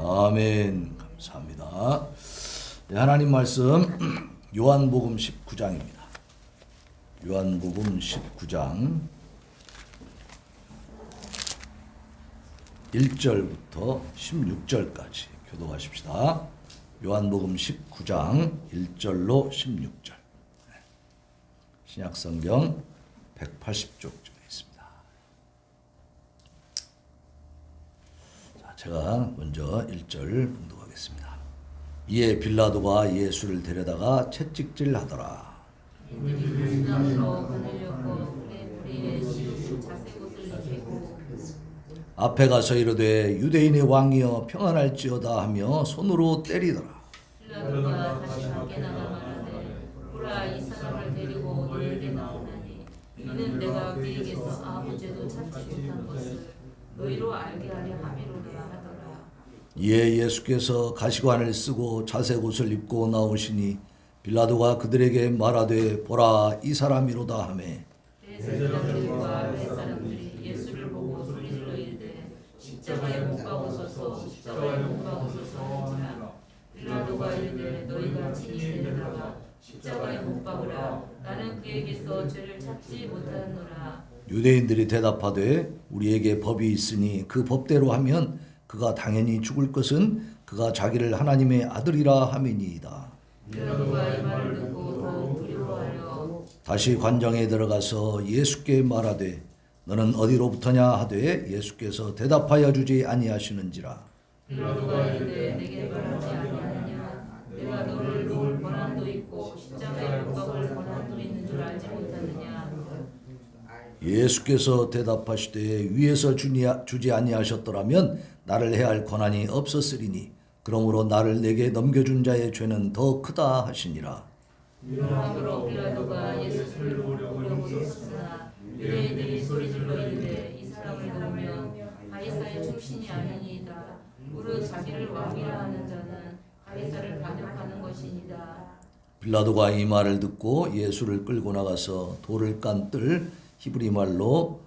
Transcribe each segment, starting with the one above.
아멘. 감사합니다. 네, 하나님 말씀 요한복음 19장입니다. 요한복음 19장 1절부터 16절까지 교독하십시다. 요한복음 19장 1절로 16절. 신약성경 180쪽 중에 있습니다. 자, 제가 먼저 1절 봉독하겠습니다. 이에 빌라도가 예수를 데려다가 채찍질하더라. 앞에 가서 이르되 유대인의 왕이여 평안할지어다 하며 손으로 때리더라. 빌라도가 다시 함께 나가 말하되 보라 이 사람을 데리고 너희에게 나오나니 이는 내가 그에게서 아무 죄도 찾지 못한 것을 너희로 알게 하려 함이로라 하더라. 이에 예수께서 가시관을 쓰고 자색 옷을 입고 나오시니 빌라도가 그들에게 말하되 보라 이 사람이로다 하매 대제사장들과 그 사람들이 예수를 보고 소리질러 이르되 십자가에 못 박으소서 십자가에 못 박으소서 하니라. 빌라도가 이르되 너희가 친히 데려다가 십자가에 못 박으라. 나는 그에게서 죄를 찾지 못하노라. 유대인들이 대답하되 우리에게 법이 있으니 그 법대로 하면 그가 당연히 죽을 것은 그가 자기를 하나님의 아들이라 함이니이다. 빌라도가 이 말을 듣고 더욱 두려워하여 다시 관정에 들어가서 예수께 말하되 너는 어디로부터냐 하되 예수께서 대답하여 주지 아니하시는지라. 빌라도가 이르되 내게 말하지 아니하느냐. 내가 너를 놓을 권한도 있고 십자가에 못 박을 권한도 있는 줄 알지 못하느냐. 예수께서 대답하시되 위에서 주지 아니하셨더라면 나를 해할 권한이 없었으리니 그러므로 나를 내게 넘겨준 자의 죄는 더 크다 하시니라. 그러므로 빌라도가 예수를 보려고 했으나 유대인들이 소리질러 이르되 이 사람을 놓으면 가이사의 충신이 아니니이다. 무릇 자기를 왕이라 하는 자는 가이사를 반역하는 것이니이다. 빌라도가 이 말을 듣고 예수를 끌고 나가서 돌을 깐 뜰 히브리 말로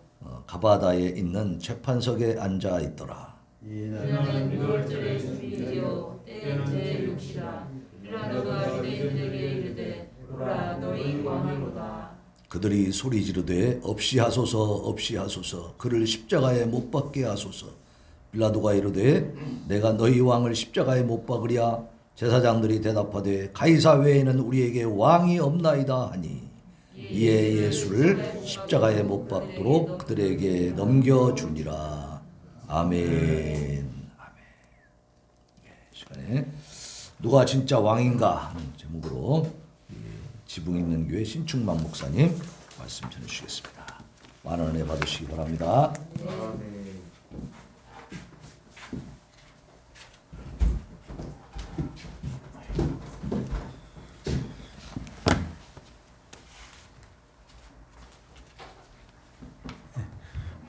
가바다에 있는 재판석에 앉아 있더라. 이는 6월절의 주일이요 때는 제6시라. 빌라도가 유대인들에게 이르되 보라 너희 왕이로다. 그들이 소리 지르되 없이 하소서 없이 하소서 그를 십자가에 못 박게 하소서. 빌라도가 이르되 내가 너희 왕을 십자가에 못 박으랴. 제사장들이 대답하되 가이사 외에는 우리에게 왕이 없나이다 하니 이에 예수를 십자가에 못 박도록 그들에게 넘겨주니라. 아멘. 아멘. 시간에 누가 진짜 왕인가 하는 제목으로 지붕 있는 교회 신충만 목사님 말씀 전해주시겠습니다. 많은 은혜 받으시기 바랍니다.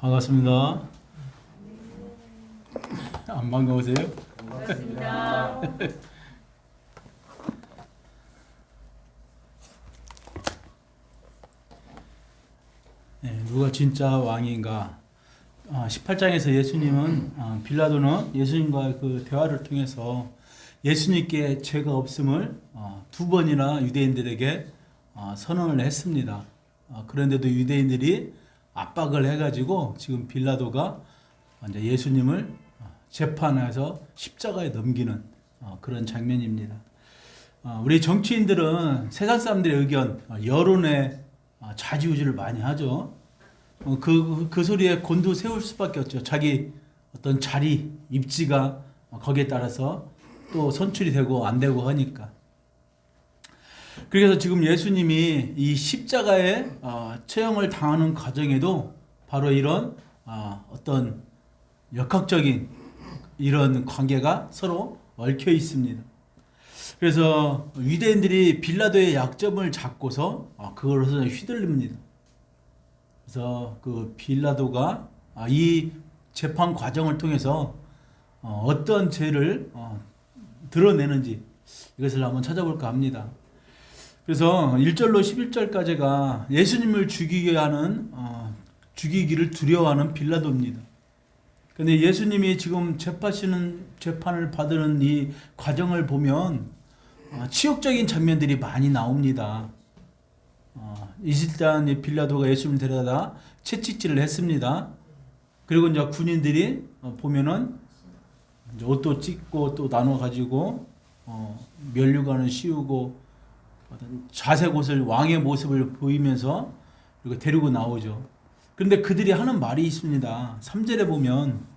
반갑습니다. 안 반가우세요? 반갑습니다. 네, 누가 진짜 왕인가? 18장에서 예수님은 빌라도는 예수님과 그 대화를 통해서 예수님께 죄가 없음을 두 번이나 유대인들에게 선언을 했습니다. 그런데도 유대인들이 압박을 해가지고 지금 빌라도가 이제 예수님을 재판해서 십자가에 넘기는 그런 장면입니다. 우리 정치인들은 세상 사람들의 의견, 여론에 좌지우지를 많이 하죠. 그 소리에 곤두세울 수밖에 없죠. 자기 어떤 자리, 입지가 거기에 따라서 또 선출이 되고 안 되고 하니까. 그래서 지금 예수님이 이 십자가에 처형을 당하는 과정에도 바로 이런 어떤 역학적인 이런 관계가 서로 얽혀 있습니다. 그래서 유대인들이 빌라도의 약점을 잡고서 그걸로서 휘둘립니다. 그래서 그 빌라도가 이 재판 과정을 통해서 어떤 죄를 드러내는지 이것을 한번 찾아볼까 합니다. 그래서 1절로 11절까지가 예수님을 죽이기를 두려워하는 빌라도입니다. 근데 예수님이 지금 재판을 받는 이 과정을 보면 치욕적인 장면들이 많이 나옵니다. 일단 빌라도가 예수님을 데려다 채찍질을 했습니다. 그리고 이제 군인들이 보면은 이제 옷도 찢고 또 나눠 가지고 면류관을 씌우고 자색 옷을 왕의 모습을 보이면서 그리고 데리고 나오죠. 그런데 그들이 하는 말이 있습니다. 3절에 보면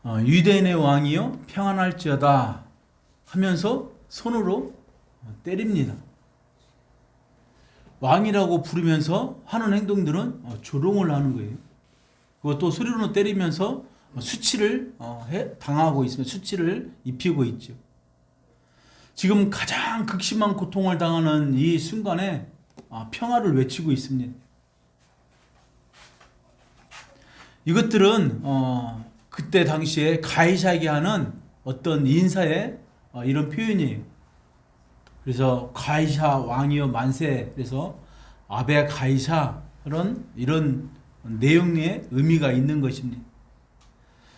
유대인의 왕이요 평안할지어다 하면서 손으로 때립니다. 왕이라고 부르면서 하는 행동들은 조롱을 하는 거예요. 그것도 소리로 때리면서 수치를 당하고 있으면 수치를 입히고 있죠. 지금 가장 극심한 고통을 당하는 이 순간에 평화를 외치고 있습니다. 이것들은 그때 당시에 가이사에게 하는 어떤 인사의 이런 표현이에요. 그래서 가이사 왕이여 만세. 그래서 아베 가이사 이런 내용의 의미가 있는 것입니다.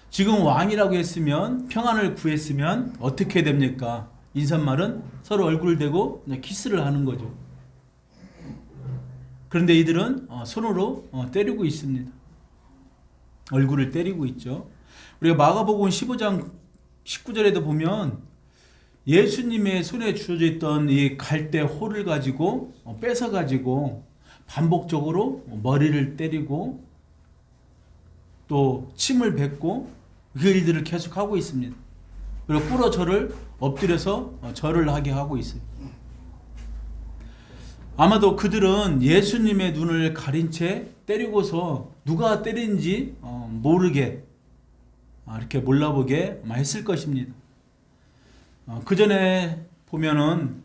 지금 왕이라고 했으면 평안을 구했으면 어떻게 됩니까? 인사말은 서로 얼굴을 대고 키스를 하는 거죠. 그런데 이들은 손으로 때리고 있습니다. 얼굴을 때리고 있죠. 우리가 마가복음 15장 19절에도 보면 예수님의 손에 주어져 있던 이 갈대 홀을 가지고 뺏어 가지고 반복적으로 머리를 때리고 또 침을 뱉고 그 일들을 계속하고 있습니다. 그리고 꿇어 절을 엎드려서 절을 하게 하고 있어요. 아마도 그들은 예수님의 눈을 가린 채 때리고서 누가 때린지 모르게 이렇게 몰라보게 했을 것입니다. 그 전에 보면은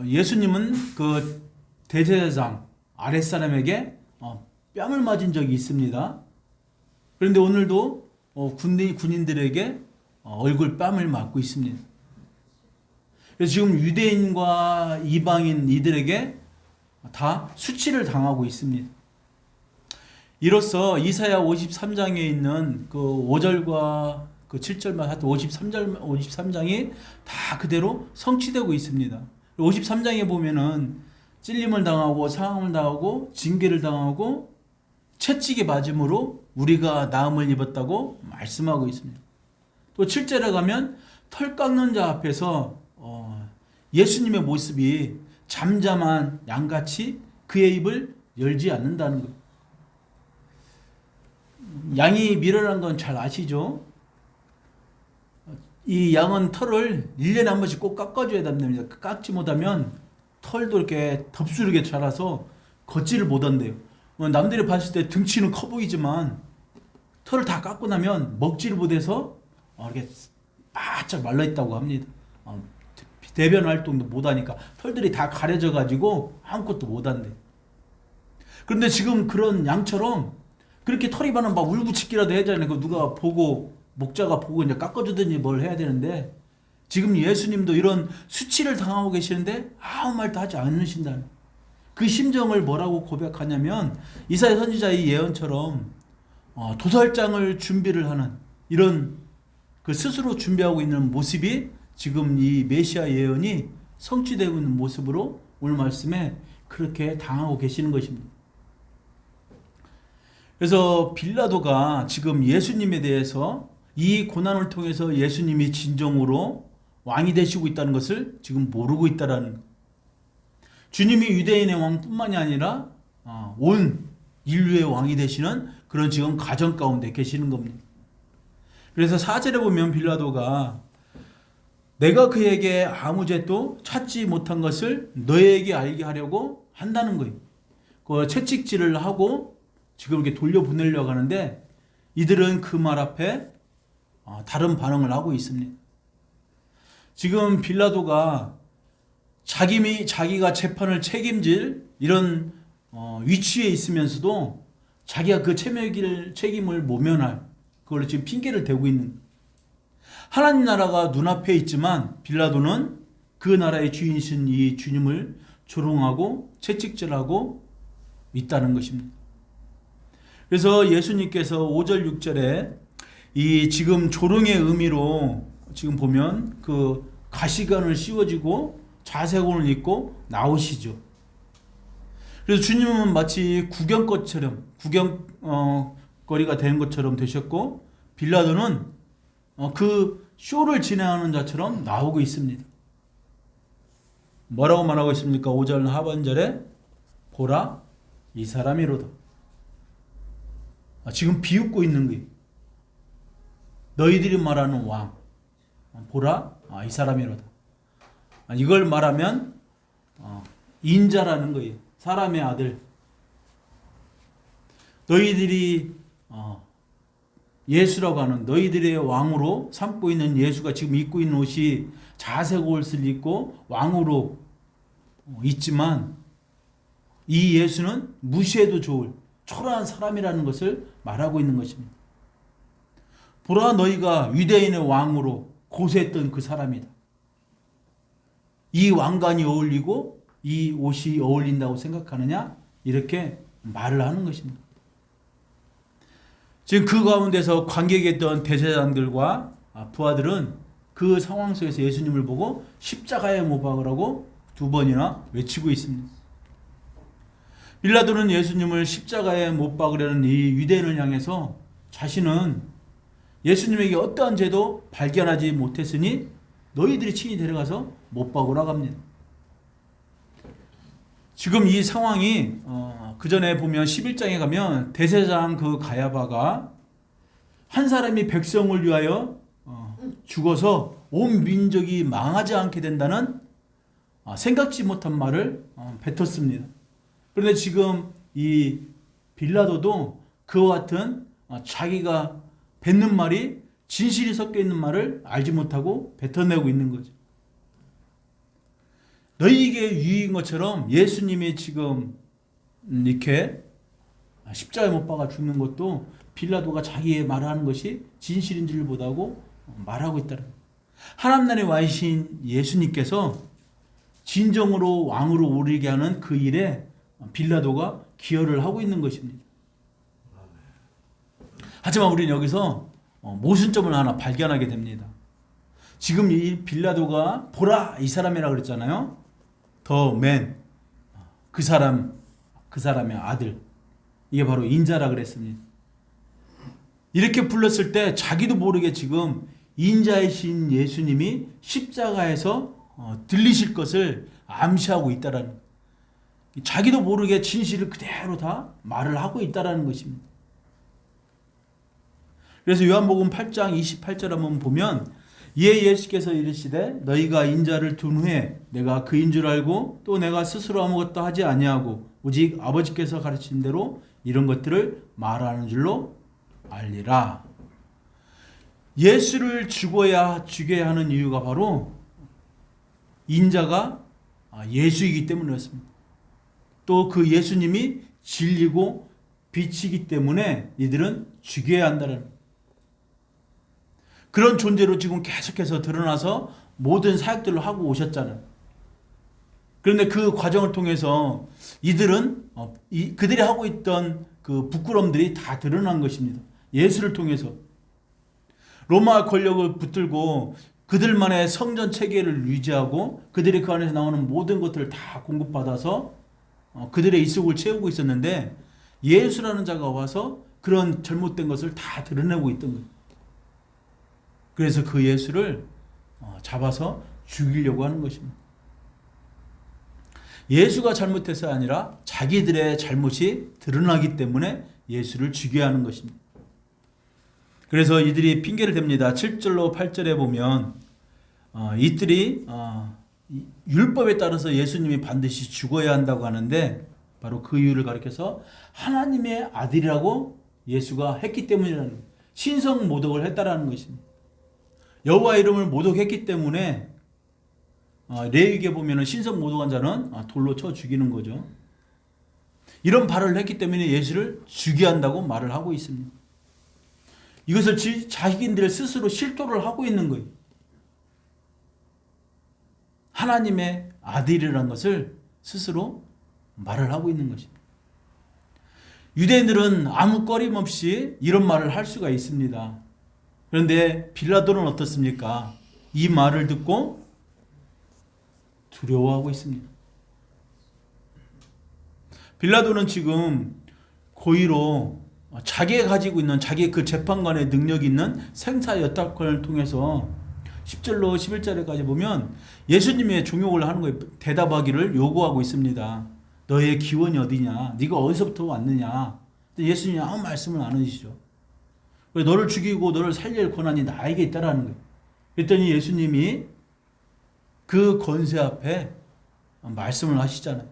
예수님은 그 대제사장 아랫사람에게 뺨을 맞은 적이 있습니다. 그런데 오늘도 군인들에게 얼굴 뺨을 맞고 있습니다. 그래서 지금 유대인과 이방인 이들에게 다 수치를 당하고 있습니다. 이로써 이사야 53장에 있는 그 5절과 그 7절만 하여튼 53장이 다 그대로 성취되고 있습니다. 53장에 보면은 찔림을 당하고 상함을 당하고 징계를 당하고 채찍에 맞음으로 우리가 나음을 입었다고 말씀하고 있습니다. 또 7절에 가면 털 깎는 자 앞에서 예수님의 모습이 잠잠한 양같이 그의 입을 열지 않는다는 거예요. 양이 밀어난 건 잘 아시죠? 이 양은 털을 1년에 한 번씩 꼭 깎아줘야 됩니다. 깎지 못하면 털도 이렇게 덥수르게 자라서 걷지를 못한대요. 남들이 봤을 때 등치는 커 보이지만 털을 다 깎고 나면 먹지를 못해서 이렇게 바짝 말라있다고 합니다. 대변 활동도 못하니까 털들이 다 가려져 가지고 아무것도 못한대. 그런데 지금 그런 양처럼 그렇게 털이 많으면 막 울부짖기라도 해야잖아요. 그 누가 보고 목자가 보고 이제 깎아주든지 뭘 해야 되는데 지금 예수님도 이런 수치를 당하고 계시는데 아무 말도 하지 않으신다는 그 심정을 뭐라고 고백하냐면 이사야 선지자의 예언처럼 도살장을 준비를 하는 이런 그 스스로 준비하고 있는 모습이 지금 이 메시아 예언이 성취되고 있는 모습으로 오늘 말씀에 그렇게 당하고 계시는 것입니다. 그래서 빌라도가 지금 예수님에 대해서 이 고난을 통해서 예수님이 진정으로 왕이 되시고 있다는 것을 지금 모르고 있다라는 거예요. 주님이 유대인의 왕뿐만이 아니라 온 인류의 왕이 되시는 그런 지금 가정 가운데 계시는 겁니다. 그래서 4절에 보면 빌라도가 내가 그에게 아무 죄도 찾지 못한 것을 너에게 알게 하려고 한다는 거예요. 그 채찍질을 하고 지금 이렇게 돌려보내려고 하는데 이들은 그 말 앞에 다른 반응을 하고 있습니다. 지금 빌라도가 자기가 재판을 책임질 이런 위치에 있으면서도 자기가 그 책임을 모면할 그걸 지금 핑계를 대고 있는 하나님 나라가 눈앞에 있지만 빌라도는 그 나라의 주인이신 이 주님을 조롱하고 채찍질하고 있다는 것입니다. 그래서 예수님께서 5절 6절에 이 지금 조롱의 의미로 지금 보면 그 가시관을 씌워지고 자색옷을 입고 나오시죠. 그래서 주님은 마치 구경거리가 된 것처럼 되셨고, 빌라도는 그 쇼를 진행하는 자처럼 나오고 있습니다. 뭐라고 말하고 있습니까? 5절 하반절에 보라 이 사람이로다. 지금 비웃고 있는 거예요. 너희들이 말하는 왕 보라 이 사람이로다. 이걸 말하면 인자라는 거예요. 사람의 아들. 너희들이 예수라고 하는 너희들의 왕으로 삼고 있는 예수가 지금 입고 있는 옷이 자색 옷을 입고 왕으로 있지만 이 예수는 무시해도 좋을 초라한 사람이라는 것을 말하고 있는 것입니다. 보라 너희가 유대인의 왕으로 고세했던 그 사람이다. 이 왕관이 어울리고 이 옷이 어울린다고 생각하느냐? 이렇게 말을 하는 것입니다. 지금 그 가운데서 관객이었던 대제사장들과 부하들은 그 상황 속에서 예수님을 보고 십자가에 못 박으라고 2번이나 외치고 있습니다. 빌라도는 예수님을 십자가에 못 박으려는 이 유대인을 향해서 자신은 예수님에게 어떠한 죄도 발견하지 못했으니 너희들이 친히 데려가서 못 박으라고 합니다. 지금 이 상황이 그 전에 보면 11장에 가면 대제사장 그 가야바가 한 사람이 백성을 위하여 죽어서 온 민족이 망하지 않게 된다는 생각지 못한 말을 뱉었습니다. 그런데 지금 이 빌라도도 그와 같은 자기가 뱉는 말이 진실이 섞여 있는 말을 알지 못하고 뱉어내고 있는 거죠. 너희에게 유익인 것처럼 예수님이 지금 이렇게 십자가에 못 박아 죽는 것도 빌라도가 자기의 말하는 것이 진실인 줄 보다고 말하고 있다는 거예요. 하나님 나라에 와 계신 예수님께서 진정으로 왕으로 오르게 하는 그 일에 빌라도가 기여를 하고 있는 것입니다. 하지만 우리는 여기서 모순점을 하나 발견하게 됩니다. 지금 이 빌라도가 보라 이 사람이라 그랬잖아요. 더 맨, 그 사람의 아들. 이게 바로 인자라 그랬습니다. 이렇게 불렀을 때 자기도 모르게 지금 인자이신 예수님이 십자가에서 들리실 것을 암시하고 있다라는 거예요. 자기도 모르게 진실을 그대로 다 말을 하고 있다라는 것입니다. 그래서 요한복음 8장 28절 한번 보면 이에 예수께서 이르시되 너희가 인자를 둔 후에 내가 그인 줄 알고 또 내가 스스로 아무것도 하지 아니하고 오직 아버지께서 가르친 대로 이런 것들을 말하는 줄로 알리라. 예수를 죽여야 하는 이유가 바로 인자가 예수이기 때문이었습니다. 또 그 예수님이 진리고 빛이기 때문에 이들은 죽여야 한다는 그런 존재로 지금 계속해서 드러나서 모든 사역들을 하고 오셨잖아요. 그런데 그 과정을 통해서 이들은 그들이 하고 있던 그 부끄러움들이 다 드러난 것입니다. 예수를 통해서 로마 권력을 붙들고 그들만의 성전 체계를 유지하고 그들이 그 안에서 나오는 모든 것들을 다 공급받아서 그들의 입속을 채우고 있었는데 예수라는 자가 와서 그런 잘못된 것을 다 드러내고 있던 거예요. 그래서 그 예수를 잡아서 죽이려고 하는 것입니다. 예수가 잘못해서 아니라 자기들의 잘못이 드러나기 때문에 예수를 죽여야 하는 것입니다. 그래서 이들이 핑계를 댑니다. 7절로 8절에 보면 이들이 율법에 따라서 예수님이 반드시 죽어야 한다고 하는데 바로 그 이유를 가리켜서 하나님의 아들이라고 예수가 했기 때문이라는 거예요. 신성 모독을 했다라는 것입니다. 여호와 이름을 모독했기 때문에 레위기에 보면은 신성 모독한 자는 돌로 쳐 죽이는 거죠. 이런 발언을 했기 때문에 예수를 죽여야 한다고 말을 하고 있습니다. 이것을 자기들 스스로 실토를 하고 있는 거예요. 하나님의 아들이라는 것을 스스로 말을 하고 있는 것입니다. 유대인들은 아무 꺼림없이 이런 말을 할 수가 있습니다. 그런데 빌라도는 어떻습니까? 이 말을 듣고 두려워하고 있습니다. 빌라도는 지금 고의로 자기가 가지고 있는 자기 그 재판관의 능력이 있는 생사여탈권을 통해서 10절로 11절에까지 보면 예수님의 종욕을 하는 거에 대답하기를 요구하고 있습니다. 너의 기원이 어디냐? 네가 어디서부터 왔느냐? 예수님이 아무 말씀을 안 하시죠. 너를 죽이고 너를 살릴 권한이 나에게 있다라는 거예요. 그랬더니 예수님이 그 권세 앞에 말씀을 하시잖아요.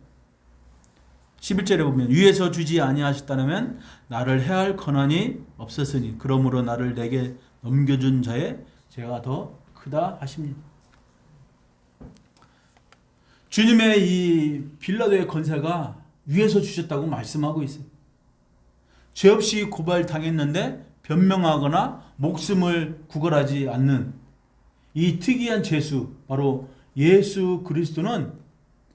11절에 보면 위에서 주지 아니하셨다면 나를 해할 권한이 없었으니 그러므로 나를 내게 넘겨준 자의 죄가 더 크다 하십니다. 주님의 이 빌라도의 권세가 위에서 주셨다고 말씀하고 있어요. 죄 없이 고발당했는데 변명하거나 목숨을 구걸하지 않는 이 특이한 죄수, 바로 예수 그리스도는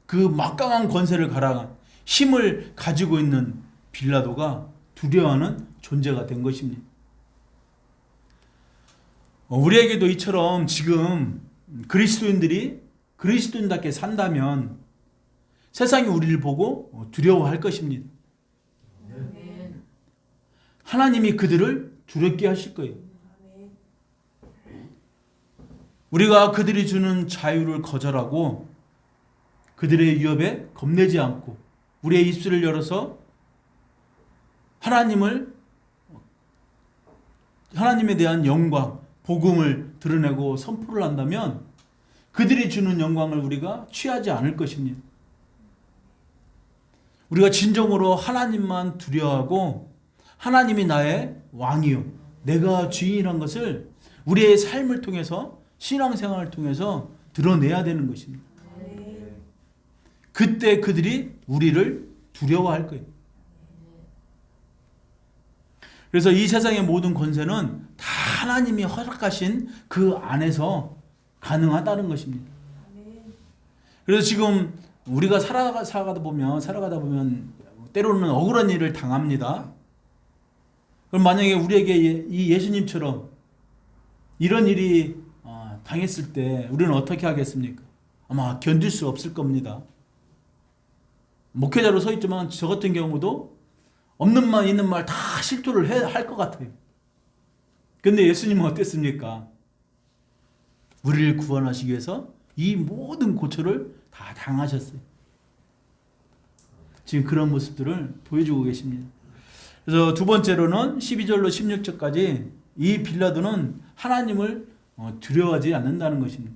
그 막강한 권세를 가라한 힘을 가지고 있는 빌라도가 두려워하는 존재가 된 것입니다. 우리에게도 이처럼 지금 그리스도인들이 그리스도인답게 산다면 세상이 우리를 보고 두려워할 것입니다. 하나님이 그들을 두렵게 하실 거예요. 우리가 그들이 주는 자유를 거절하고 그들의 위협에 겁내지 않고 우리의 입술을 열어서 하나님에 대한 영광, 복음을 드러내고 선포를 한다면 그들이 주는 영광을 우리가 취하지 않을 것입니다. 우리가 진정으로 하나님만 두려워하고 하나님이 나의 왕이요, 내가 주인이라는 것을 우리의 삶을 통해서, 신앙생활을 통해서 드러내야 되는 것입니다. 그때 그들이 우리를 두려워할 거예요. 그래서 이 세상의 모든 권세는 다 하나님이 허락하신 그 안에서 가능하다는 것입니다. 그래서 지금 우리가 살아가다 보면 때로는 억울한 일을 당합니다. 그럼 만약에 우리에게 이 예수님처럼 이런 일이 당했을 때 우리는 어떻게 하겠습니까? 아마 견딜 수 없을 겁니다. 목회자로 서 있지만 저 같은 경우도 없는 말 있는 말 다 실토를 할 것 같아요. 근데 예수님은 어땠습니까? 우리를 구원하시기 위해서 이 모든 고초를 다 당하셨어요. 지금 그런 모습들을 보여주고 계십니다. 그래서 두 번째로는 12절로 16절까지 이 빌라도는 하나님을 두려워하지 않는다는 것입니다.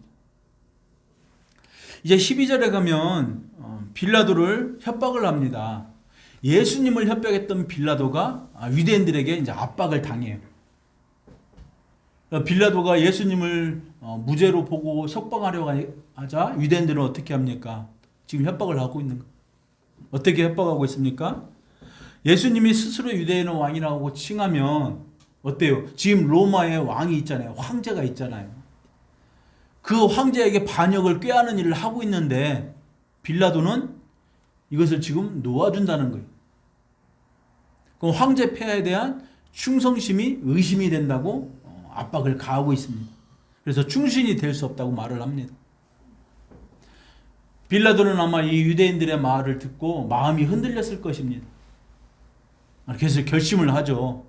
이제 12절에 가면 빌라도를 협박을 합니다. 예수님을 협박했던 빌라도가 유대인들에게 이제 압박을 당해요. 빌라도가 예수님을 무죄로 보고 석방하려고 하자 유대인들은 어떻게 합니까? 지금 협박을 하고 있는 거예요. 어떻게 협박하고 있습니까? 예수님이 스스로 유대인의 왕이라고 칭하면 어때요? 지금 로마의 왕이 있잖아요. 황제가 있잖아요. 그 황제에게 반역을 꾀하는 일을 하고 있는데 빌라도는 이것을 지금 놓아준다는 거예요. 그럼 황제 폐하에 대한 충성심이 의심이 된다고 압박을 가하고 있습니다. 그래서 충신이 될 수 없다고 말을 합니다. 빌라도는 아마 이 유대인들의 말을 듣고 마음이 흔들렸을 것입니다. 그래서 결심을 하죠.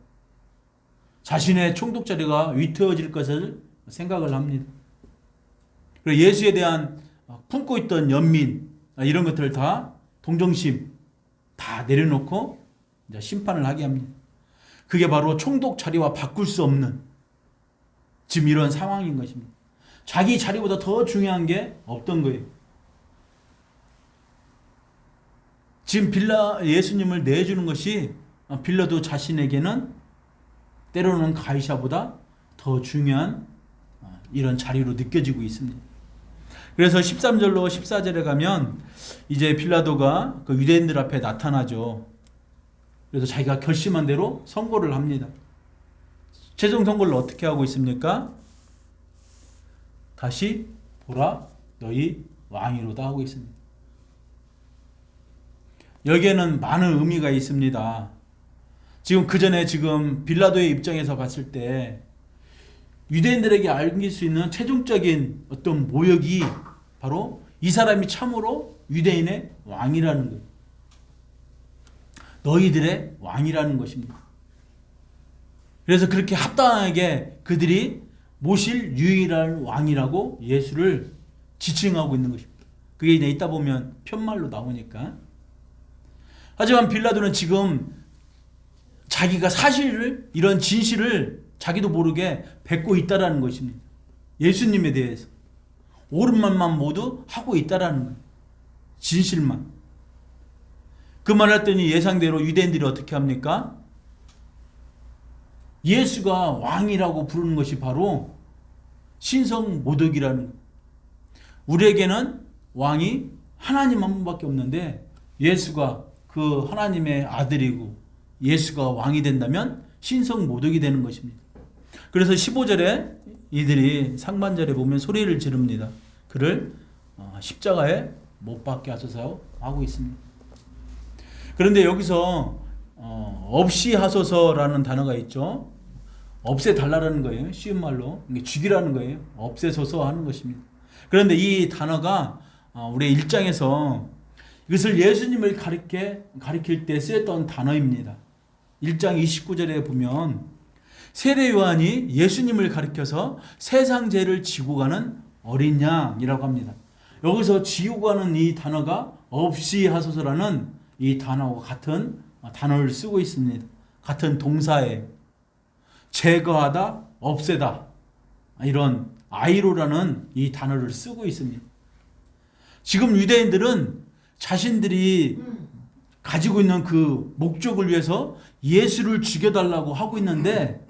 자신의 총독자리가 위태워질 것을 생각을 합니다. 그리고 예수에 대한 품고 있던 연민 이런 것들을 다 동정심 다 내려놓고 이제 심판을 하게 합니다. 그게 바로 총독 자리와 바꿀 수 없는 지금 이런 상황인 것입니다. 자기 자리보다 더 중요한 게 없던 거예요. 지금 예수님을 내주는 것이 빌라도 자신에게는 때로는 가이사보다 더 중요한 이런 자리로 느껴지고 있습니다. 그래서 13절로 14절에 가면 이제 빌라도가 그 유대인들 앞에 나타나죠. 그래서 자기가 결심한 대로 선고를 합니다. 최종 선고를 어떻게 하고 있습니까? 다시 보라 너희 왕이로다 하고 있습니다. 여기에는 많은 의미가 있습니다. 지금 그 전에 지금 빌라도의 입장에서 봤을 때 유대인들에게 알릴 수 있는 최종적인 어떤 모욕이 바로 이 사람이 참으로 유대인의 왕이라는 거예요. 너희들의 왕이라는 것입니다. 그래서 그렇게 합당하게 그들이 모실 유일한 왕이라고 예수를 지칭하고 있는 것입니다. 그게 이제 있다 보면 편말로 나오니까. 하지만 빌라도는 지금 자기가 사실을, 이런 진실을 자기도 모르게 뱉고 있다라는 것입니다. 예수님에 대해서 옳은 말만 모두 하고 있다라는 거예요. 진실만. 그 말 했더니 예상대로 유대인들이 어떻게 합니까? 예수가 왕이라고 부르는 것이 바로 신성 모독이라는 거예요. 우리에게는 왕이 하나님 한 분밖에 없는데 예수가 그 하나님의 아들이고 예수가 왕이 된다면 신성 모독이 되는 것입니다. 그래서 15절에 이들이 상반절에 보면 소리를 지릅니다. 그를 십자가에 못 박게 하소서 하고 있습니다. 그런데 여기서 없이 하소서라는 단어가 있죠. 없애달라는 거예요. 쉬운 말로 죽이라는 거예요. 없애소서 하는 것입니다. 그런데 이 단어가 우리 1장에서 이것을 예수님을 가리킬 때 쓰였던 단어입니다. 1장 29절에 보면 세례 요한이 예수님을 가리켜서 세상 죄를 지고 가는 어린 양이라고 합니다. 여기서 지고 가는 이 단어가 없이 하소서라는 이 단어와 같은 단어를 쓰고 있습니다. 같은 동사에 제거하다, 없애다 이런 아이로라는 이 단어를 쓰고 있습니다. 지금 유대인들은 자신들이 가지고 있는 그 목적을 위해서 예수를 죽여달라고 하고 있는데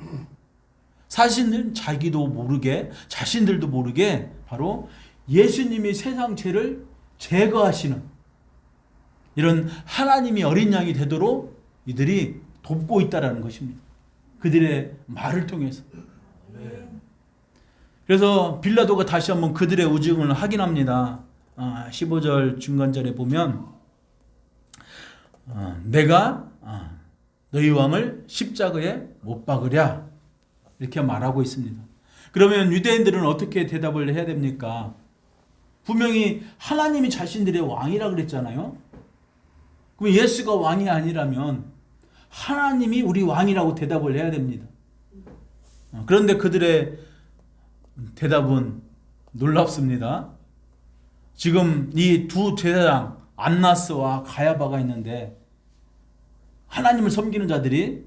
사실은 자기도 모르게 자신들도 모르게 바로 예수님이 세상 죄를 제거하시는 이런 하나님이 어린 양이 되도록 이들이 돕고 있다는 것입니다. 그들의 말을 통해서. 그래서 빌라도가 다시 한번 그들의 우증을 확인합니다. 15절 중간절에 보면 내가 너희 왕을 십자가에 못 박으랴 이렇게 말하고 있습니다. 그러면 유대인들은 어떻게 대답을 해야 됩니까? 분명히 하나님이 자신들의 왕이라 그랬잖아요. 그럼 예수가 왕이 아니라면 하나님이 우리 왕이라고 대답을 해야 됩니다. 그런데 그들의 대답은 놀랍습니다. 지금 이 두 제사장 안나스와 가야바가 있는데 하나님을 섬기는 자들이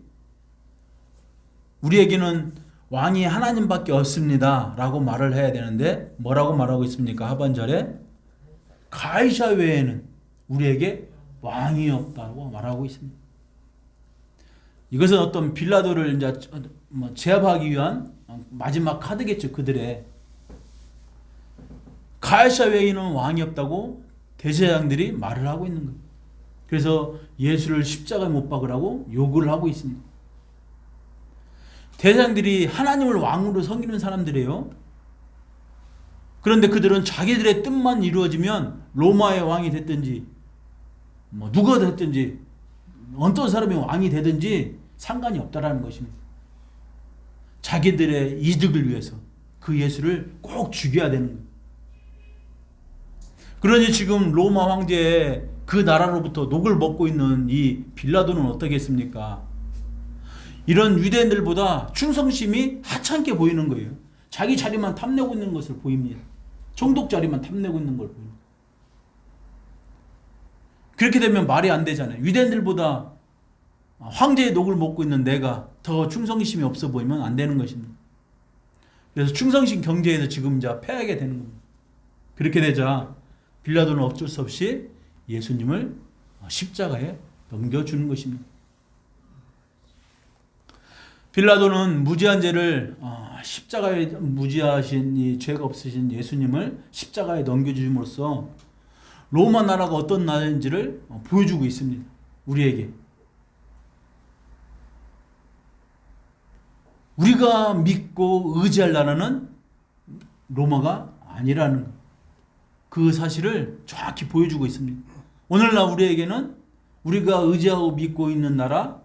우리에게는 왕이 하나님밖에 없습니다 라고 말을 해야 되는데 뭐라고 말하고 있습니까? 하반절에 가이사 외에는 우리에게 왕이 없다고 말하고 있습니다. 이것은 어떤 빌라도를 이제 제압하기 위한 마지막 카드겠죠. 그들의 가이사 외에는 왕이 없다고 대제사장들이 말을 하고 있는 거예요. 그래서 예수를 십자가에 못 박으라고 요구를 하고 있습니다. 대제사장들이 하나님을 왕으로 섬기는 사람들이에요. 그런데 그들은 자기들의 뜻만 이루어지면 로마의 왕이 됐든지 누가 됐든지 어떤 사람이 왕이 되든지 상관이 없다라는 것입니다. 자기들의 이득을 위해서 그 예수를 꼭 죽여야 되는 거예요. 그러니 지금 로마 황제의 그 나라로부터 녹을 먹고 있는 이 빌라도는 어떻겠습니까? 이런 유대인들보다 충성심이 하찮게 보이는 거예요. 자기 자리만 탐내고 있는 것을 보입니다. 총독 자리만 탐내고 있는 걸 보입니다. 그렇게 되면 말이 안 되잖아요. 유대인들보다 황제의 녹을 먹고 있는 내가 더 충성심이 없어 보이면 안 되는 것입니다. 그래서 충성심 경제에서 지금 이제 패하게 되는 겁니다. 그렇게 되자 빌라도는 어쩔 수 없이 예수님을 십자가에 넘겨주는 것입니다. 빌라도는 무지한 죄를 십자가에 무지하신 이 죄가 없으신 예수님을 십자가에 넘겨주심으로써 로마 나라가 어떤 나라인지를 보여주고 있습니다. 우리에게. 우리가 믿고 의지할 나라는 로마가 아니라는 그 사실을 정확히 보여주고 있습니다. 오늘날 우리에게는 우리가 의지하고 믿고 있는 나라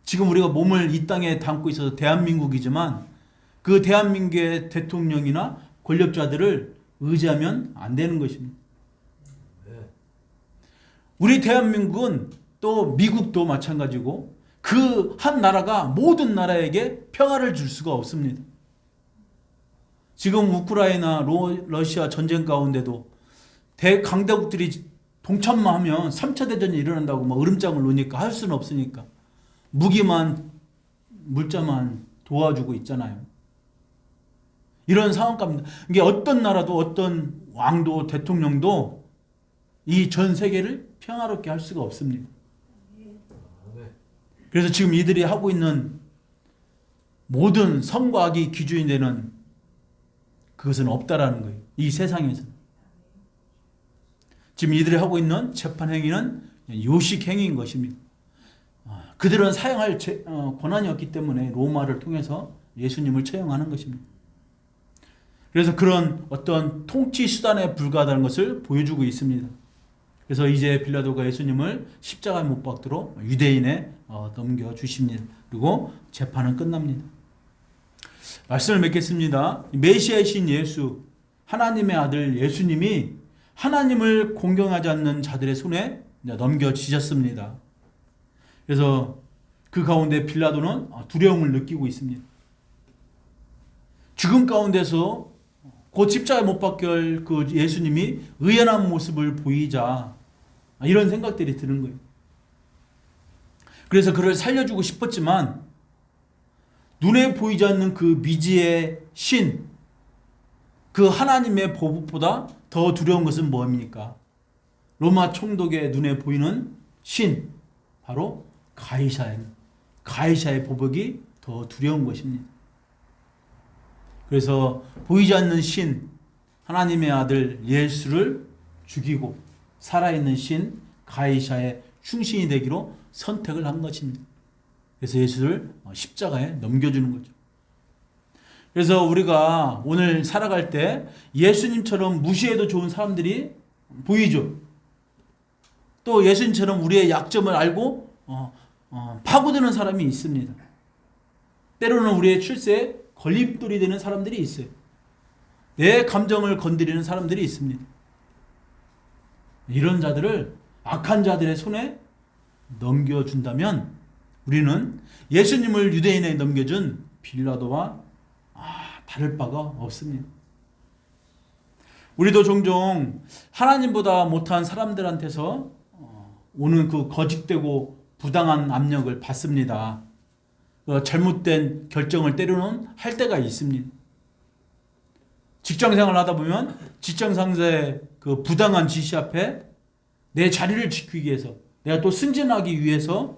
지금 우리가 몸을 이 땅에 담고 있어서 대한민국이지만 그 대한민국의 대통령이나 권력자들을 의지하면 안 되는 것입니다. 우리 대한민국은 또 미국도 마찬가지고 그 한 나라가 모든 나라에게 평화를 줄 수가 없습니다. 지금 우크라이나 러시아 전쟁 가운데도 대강대국들이 동참만 하면 3차 대전이 일어난다고 막 으름장을 놓으니까 할 수는 없으니까 무기만 물자만 도와주고 있잖아요. 이런 상황 가운데 이게 어떤 나라도 어떤 왕도 대통령도 이 전 세계를 평화롭게 할 수가 없습니다. 그래서 지금 이들이 하고 있는 모든 선과 악이 기준이 되는 그것은 없다라는 거예요. 이 세상에서. 지금 이들이 하고 있는 재판 행위는 요식 행위인 것입니다. 그들은 사형할 권한이 없기 때문에 로마를 통해서 예수님을 처형하는 것입니다. 그래서 그런 어떤 통치 수단에 불과하다는 것을 보여주고 있습니다. 그래서 이제 빌라도가 예수님을 십자가에 못 박도록 유대인에 넘겨주십니다. 그리고 재판은 끝납니다. 말씀을 맺겠습니다. 메시아이신 예수, 하나님의 아들 예수님이 하나님을 공경하지 않는 자들의 손에 넘겨지셨습니다. 그래서 그 가운데 빌라도는 두려움을 느끼고 있습니다. 죽음 가운데서 곧 십자가에 못 박힐 그 예수님이 의연한 모습을 보이자 이런 생각들이 드는 거예요. 그래서 그를 살려주고 싶었지만 눈에 보이지 않는 그 미지의 신, 그 하나님의 보복보다 더 두려운 것은 뭡니까? 로마 총독의 눈에 보이는 신, 바로 가이사의 보복이 더 두려운 것입니다. 그래서 보이지 않는 신, 하나님의 아들 예수를 죽이고 살아있는 신 가이사의 충신이 되기로 선택을 한 것입니다. 그래서 예수를 십자가에 넘겨주는 거죠. 그래서 우리가 오늘 살아갈 때 예수님처럼 무시해도 좋은 사람들이 보이죠. 또 예수님처럼 우리의 약점을 알고 파고드는 사람이 있습니다. 때로는 우리의 출세에 걸림돌이 되는 사람들이 있어요. 내 감정을 건드리는 사람들이 있습니다. 이런 자들을 악한 자들의 손에 넘겨준다면 우리는 예수님을 유대인에 넘겨준 빌라도와 다를 바가 없습니다. 우리도 종종 하나님보다 못한 사람들한테서 오는 그 거짓되고 부당한 압력을 받습니다. 잘못된 결정을 때로는 할 때가 있습니다. 직장생활을 하다 보면 직장 상사의 그 부당한 지시 앞에 내 자리를 지키기 위해서, 내가 또 승진하기 위해서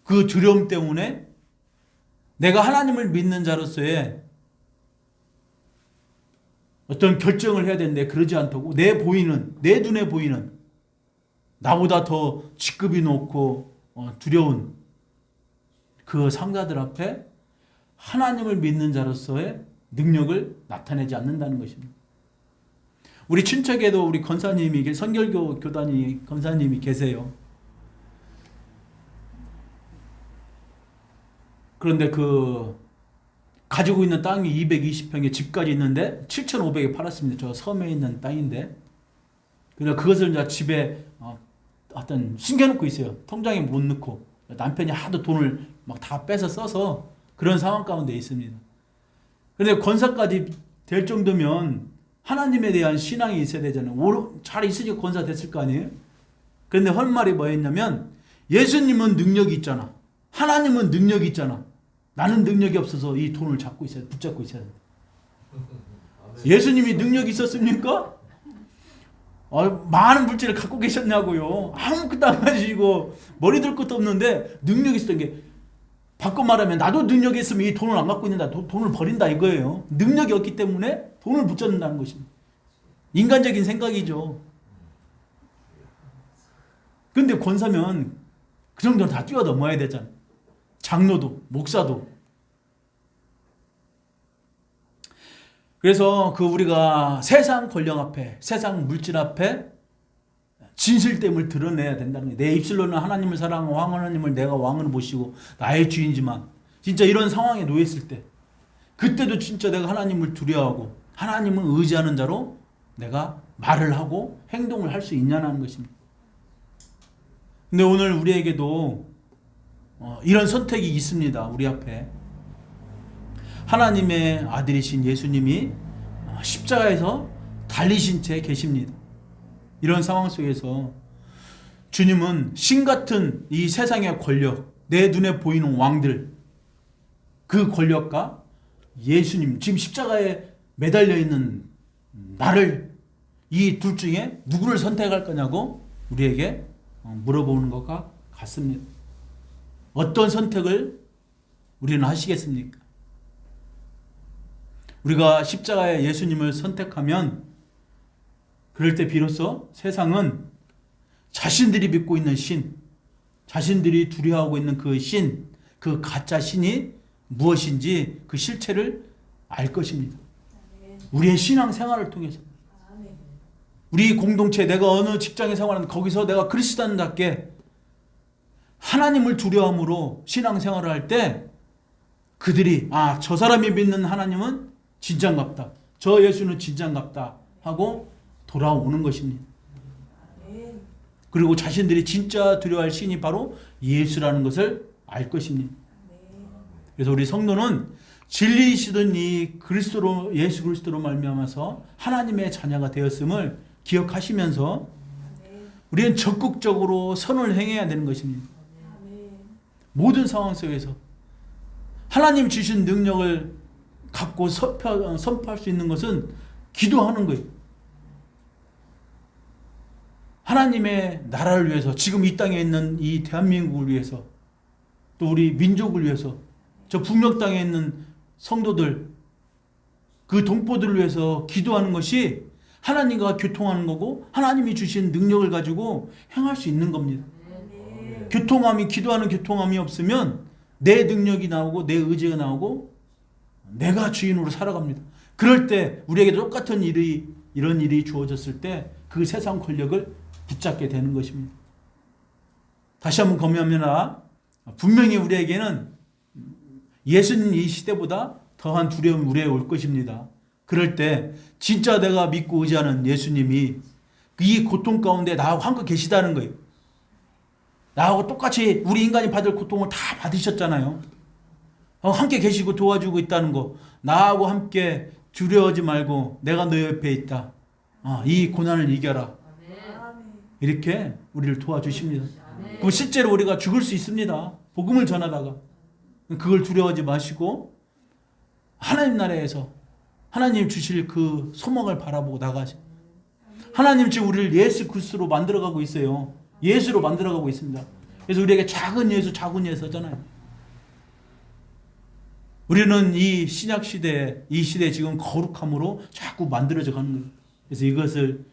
그 두려움 때문에 내가 하나님을 믿는 자로서의 어떤 결정을 해야 되는데 그러지 않다고 내 눈에 보이는 나보다 더 직급이 높고 두려운 그 상사들 앞에 하나님을 믿는 자로서의 능력을 나타내지 않는다는 것입니다. 우리 친척에도 우리 권사님이, 선결교 교단이 권사님이 계세요. 그런데 그 가지고 있는 땅이 220평의 집까지 있는데 7,500에 팔았습니다. 저 섬에 있는 땅인데. 그래서 그것을 이제 집에 어떤 숨겨놓고 있어요. 통장에 못 넣고. 남편이 하도 돈을 막 다 빼서 써서 그런 상황 가운데 있습니다. 그런데 권사까지 될 정도면 하나님에 대한 신앙이 있어야 되잖아요. 잘 있으니까 권사 됐을 거 아니에요? 그런데 할 말이 뭐였냐면 예수님은 능력이 있잖아. 하나님은 능력이 있잖아. 나는 능력이 없어서 이 돈을 붙잡고 있어야 돼. 예수님이 능력이 있었습니까? 많은 물질을 갖고 계셨냐고요. 아무것도 안 가지고 머리 들 것도 없는데 능력이 있었던 게, 바꿔 말하면 나도 능력이 있으면 이 돈을 안 갖고 있는다. 돈을 버린다 이거예요. 능력이 없기 때문에 돈을 붙잡는다는 것입니다. 인간적인 생각이죠. 근데 권사면 그 정도는 다 뛰어넘어야 되잖아. 장로도, 목사도. 그래서 우리가 세상 권력 앞에, 세상 물질 앞에 진실됨을 드러내야 된다는 거예요. 내 입술로는 하나님을 사랑하고 왕 하나님을 내가 왕으로 모시고 나의 주인이지만 진짜 이런 상황에 놓였을 때 그때도 진짜 내가 하나님을 두려워하고 하나님을 의지하는 자로 내가 말을 하고 행동을 할 수 있냐는 것입니다. 근데 오늘 우리에게도 이런 선택이 있습니다. 우리 앞에 하나님의 아들이신 예수님이 십자가에서 달리신 채 계십니다. 이런 상황 속에서 주님은 신같은 이 세상의 권력, 내 눈에 보이는 왕들, 그 권력과 예수님, 지금 십자가에 매달려 있는 나를 이 둘 중에 누구를 선택할 거냐고 우리에게 물어보는 것과 같습니다. 어떤 선택을 우리는 하시겠습니까? 우리가 십자가에 예수님을 선택하면 그럴 때 비로소 세상은 자신들이 믿고 있는 신, 자신들이 두려워하고 있는 그 신, 그 가짜 신이 무엇인지 그 실체를 알 것입니다. 우리의 신앙 생활을 통해서 우리 공동체, 내가 어느 직장에 생활하는 거기서 내가 그리스도인답게 하나님을 두려움으로 신앙 생활을 할 때 그들이 저 사람이 믿는 하나님은 진짠갑다, 저 예수는 진짠갑다 하고 돌아오는 것입니다. 그리고 자신들이 진짜 두려워할 신이 바로 예수라는 것을 알 것입니다. 그래서 우리 성도는 진리이시던 이 그리스도로, 예수 그리스도로 말미암아서 하나님의 자녀가 되었음을 기억하시면서 우리는 적극적으로 선을 행해야 되는 것입니다. 모든 상황 속에서 하나님 주신 능력을 갖고 선포할 수 있는 것은 기도하는 거예요. 하나님의 나라를 위해서, 지금 이 땅에 있는 이 대한민국을 위해서, 또 우리 민족을 위해서, 저 북녘 땅에 있는 성도들, 그 동포들을 위해서 기도하는 것이 하나님과 교통하는 거고 하나님이 주신 능력을 가지고 행할 수 있는 겁니다. 교통함이, 기도하는 교통함이 없으면 내 능력이 나오고 내 의지가 나오고 내가 주인으로 살아갑니다. 그럴 때 우리에게 똑같은 이런 일이 주어졌을 때 그 세상 권력을 붙잡게 되는 것입니다. 다시 한번 검토합니다. 분명히 우리에게는 예수님 이 시대보다 더한 두려움이 우리에게 올 것입니다. 그럴 때 진짜 내가 믿고 의지하는 예수님이 이 고통 가운데 나하고 함께 계시다는 거예요. 나하고 똑같이 우리 인간이 받을 고통을 다 받으셨잖아요. 함께 계시고 도와주고 있다는 거, 나하고 함께 두려워하지 말고 내가 너 옆에 있다, 이 고난을 이겨라, 이렇게 우리를 도와주십니다. 그럼 실제로 우리가 죽을 수 있습니다. 복음을 전하다가. 그걸 두려워하지 마시고 하나님 나라에서 하나님 주실 그 소망을 바라보고 나가시. 하나님 지금 우리를 예수 그리스도로 만들어가고 있어요. 예수로 만들어가고 있습니다. 그래서 우리에게 작은 예수 하잖아요. 우리는 이 신약 시대에, 이 시대에 지금 거룩함으로 자꾸 만들어져 가는 거예요. 그래서 이것을,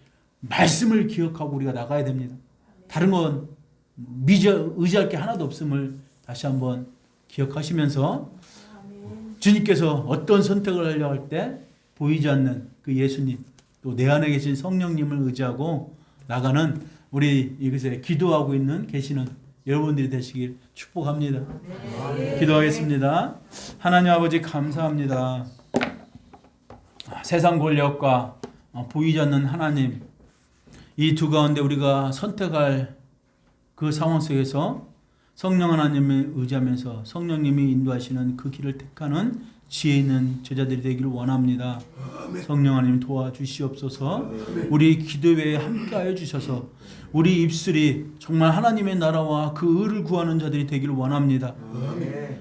말씀을 기억하고 우리가 나가야 됩니다. 다른 건 의지할 게 하나도 없음을 다시 한번 기억하시면서 주님께서 어떤 선택을 하려고 할 때 보이지 않는 그 예수님, 또 내 안에 계신 성령님을 의지하고 나가는 우리 이것에 기도하고 계시는 여러분들이 되시길 축복합니다. 기도하겠습니다. 하나님 아버지 감사합니다. 세상 권력과 보이지 않는 하나님, 이 두 가운데 우리가 선택할 그 상황 속에서 성령 하나님을 의지하면서 성령님이 인도하시는 그 길을 택하는 지혜 있는 제자들이 되기를 원합니다. 성령 하나님 도와주시옵소서. 우리 기도회에 함께하여 주셔서 우리 입술이 정말 하나님의 나라와 그 의를 구하는 자들이 되기를 원합니다.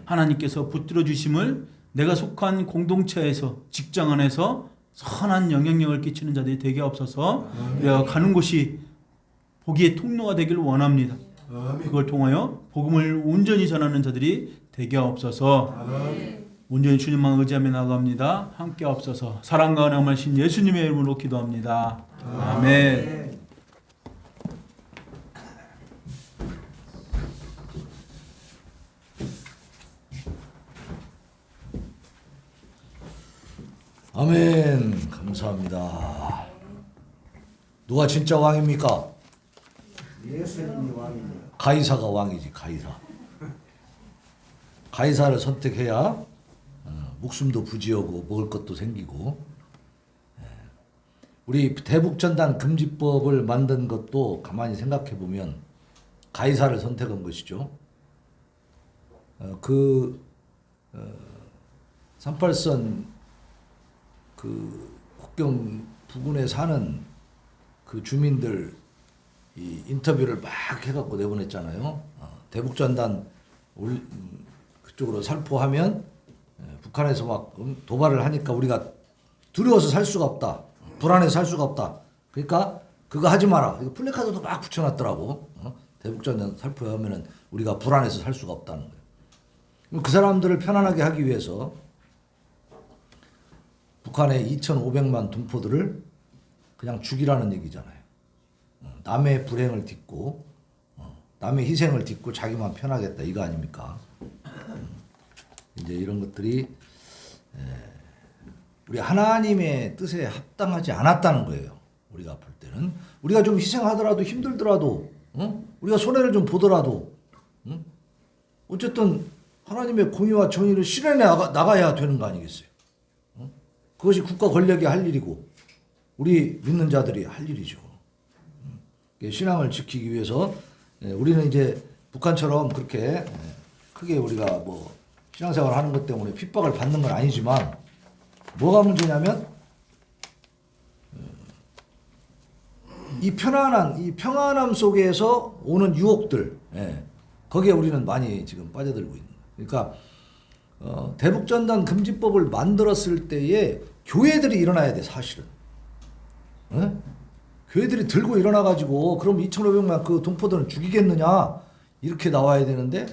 하나님께서 붙들어 주심을 내가 속한 공동체에서, 직장 안에서 선한 영향력을 끼치는 자들이 되게 없어서 내가 가는 곳이 복의 통로가 되기를 원합니다. 그걸 통하여 복음을 온전히 전하는 자들이 되게 없어서 온전히 주님만 의지하며 나갑니다. 함께 없어서 사랑과 은혜하신 예수님의 이름으로 기도합니다. 아멘. 아멘. 감사합니다. 누가 진짜 왕입니까? 예수님이 왕이죠. 가이사가 왕이지, 가이사. 가이사를 선택해야 목숨도 부지하고 먹을 것도 생기고. 우리 대북전단 금지법을 만든 것도 가만히 생각해 보면 가이사를 선택한 것이죠. 38선 그 국경 부근에 사는 그 주민들 이 인터뷰를 막 해갖고 내보냈잖아요. 대북전단 그쪽으로 살포하면 북한에서 막 도발을 하니까 우리가 두려워서 살 수가 없다. 불안해서 살 수가 없다. 그러니까 그거 하지 마라. 이거 플래카드도 막 붙여놨더라고. 대북전단 살포하면은 우리가 불안해서 살 수가 없다는 거예요. 그 사람들을 편안하게 하기 위해서 북한의 2,500만 동포들을 그냥 죽이라는 얘기잖아요. 남의 불행을 딛고 남의 희생을 딛고 자기만 편하겠다 이거 아닙니까? 이제 이런 것들이 우리 하나님의 뜻에 합당하지 않았다는 거예요. 우리가 볼 때는 우리가 좀 희생하더라도 힘들더라도 우리가 손해를 좀 보더라도 어쨌든 하나님의 공의와 정의를 실현해 나가야 되는 거 아니겠어요? 그것이 국가 권력이 할 일이고 우리 믿는 자들이 할 일이죠. 신앙을 지키기 위해서 우리는 이제 북한처럼 그렇게 크게 우리가 뭐 신앙생활을 하는 것 때문에 핍박을 받는 건 아니지만 뭐가 문제냐면 이 평안함 속에서 오는 유혹들 거기에 우리는 많이 지금 빠져들고 있는 거예요. 그러니까 대북전단 금지법을 만들었을 때에 교회들이 일어나야 돼 사실은. 교회들이 들고 일어나가지고 그럼 2,500만 그 동포들은 죽이겠느냐 이렇게 나와야 되는데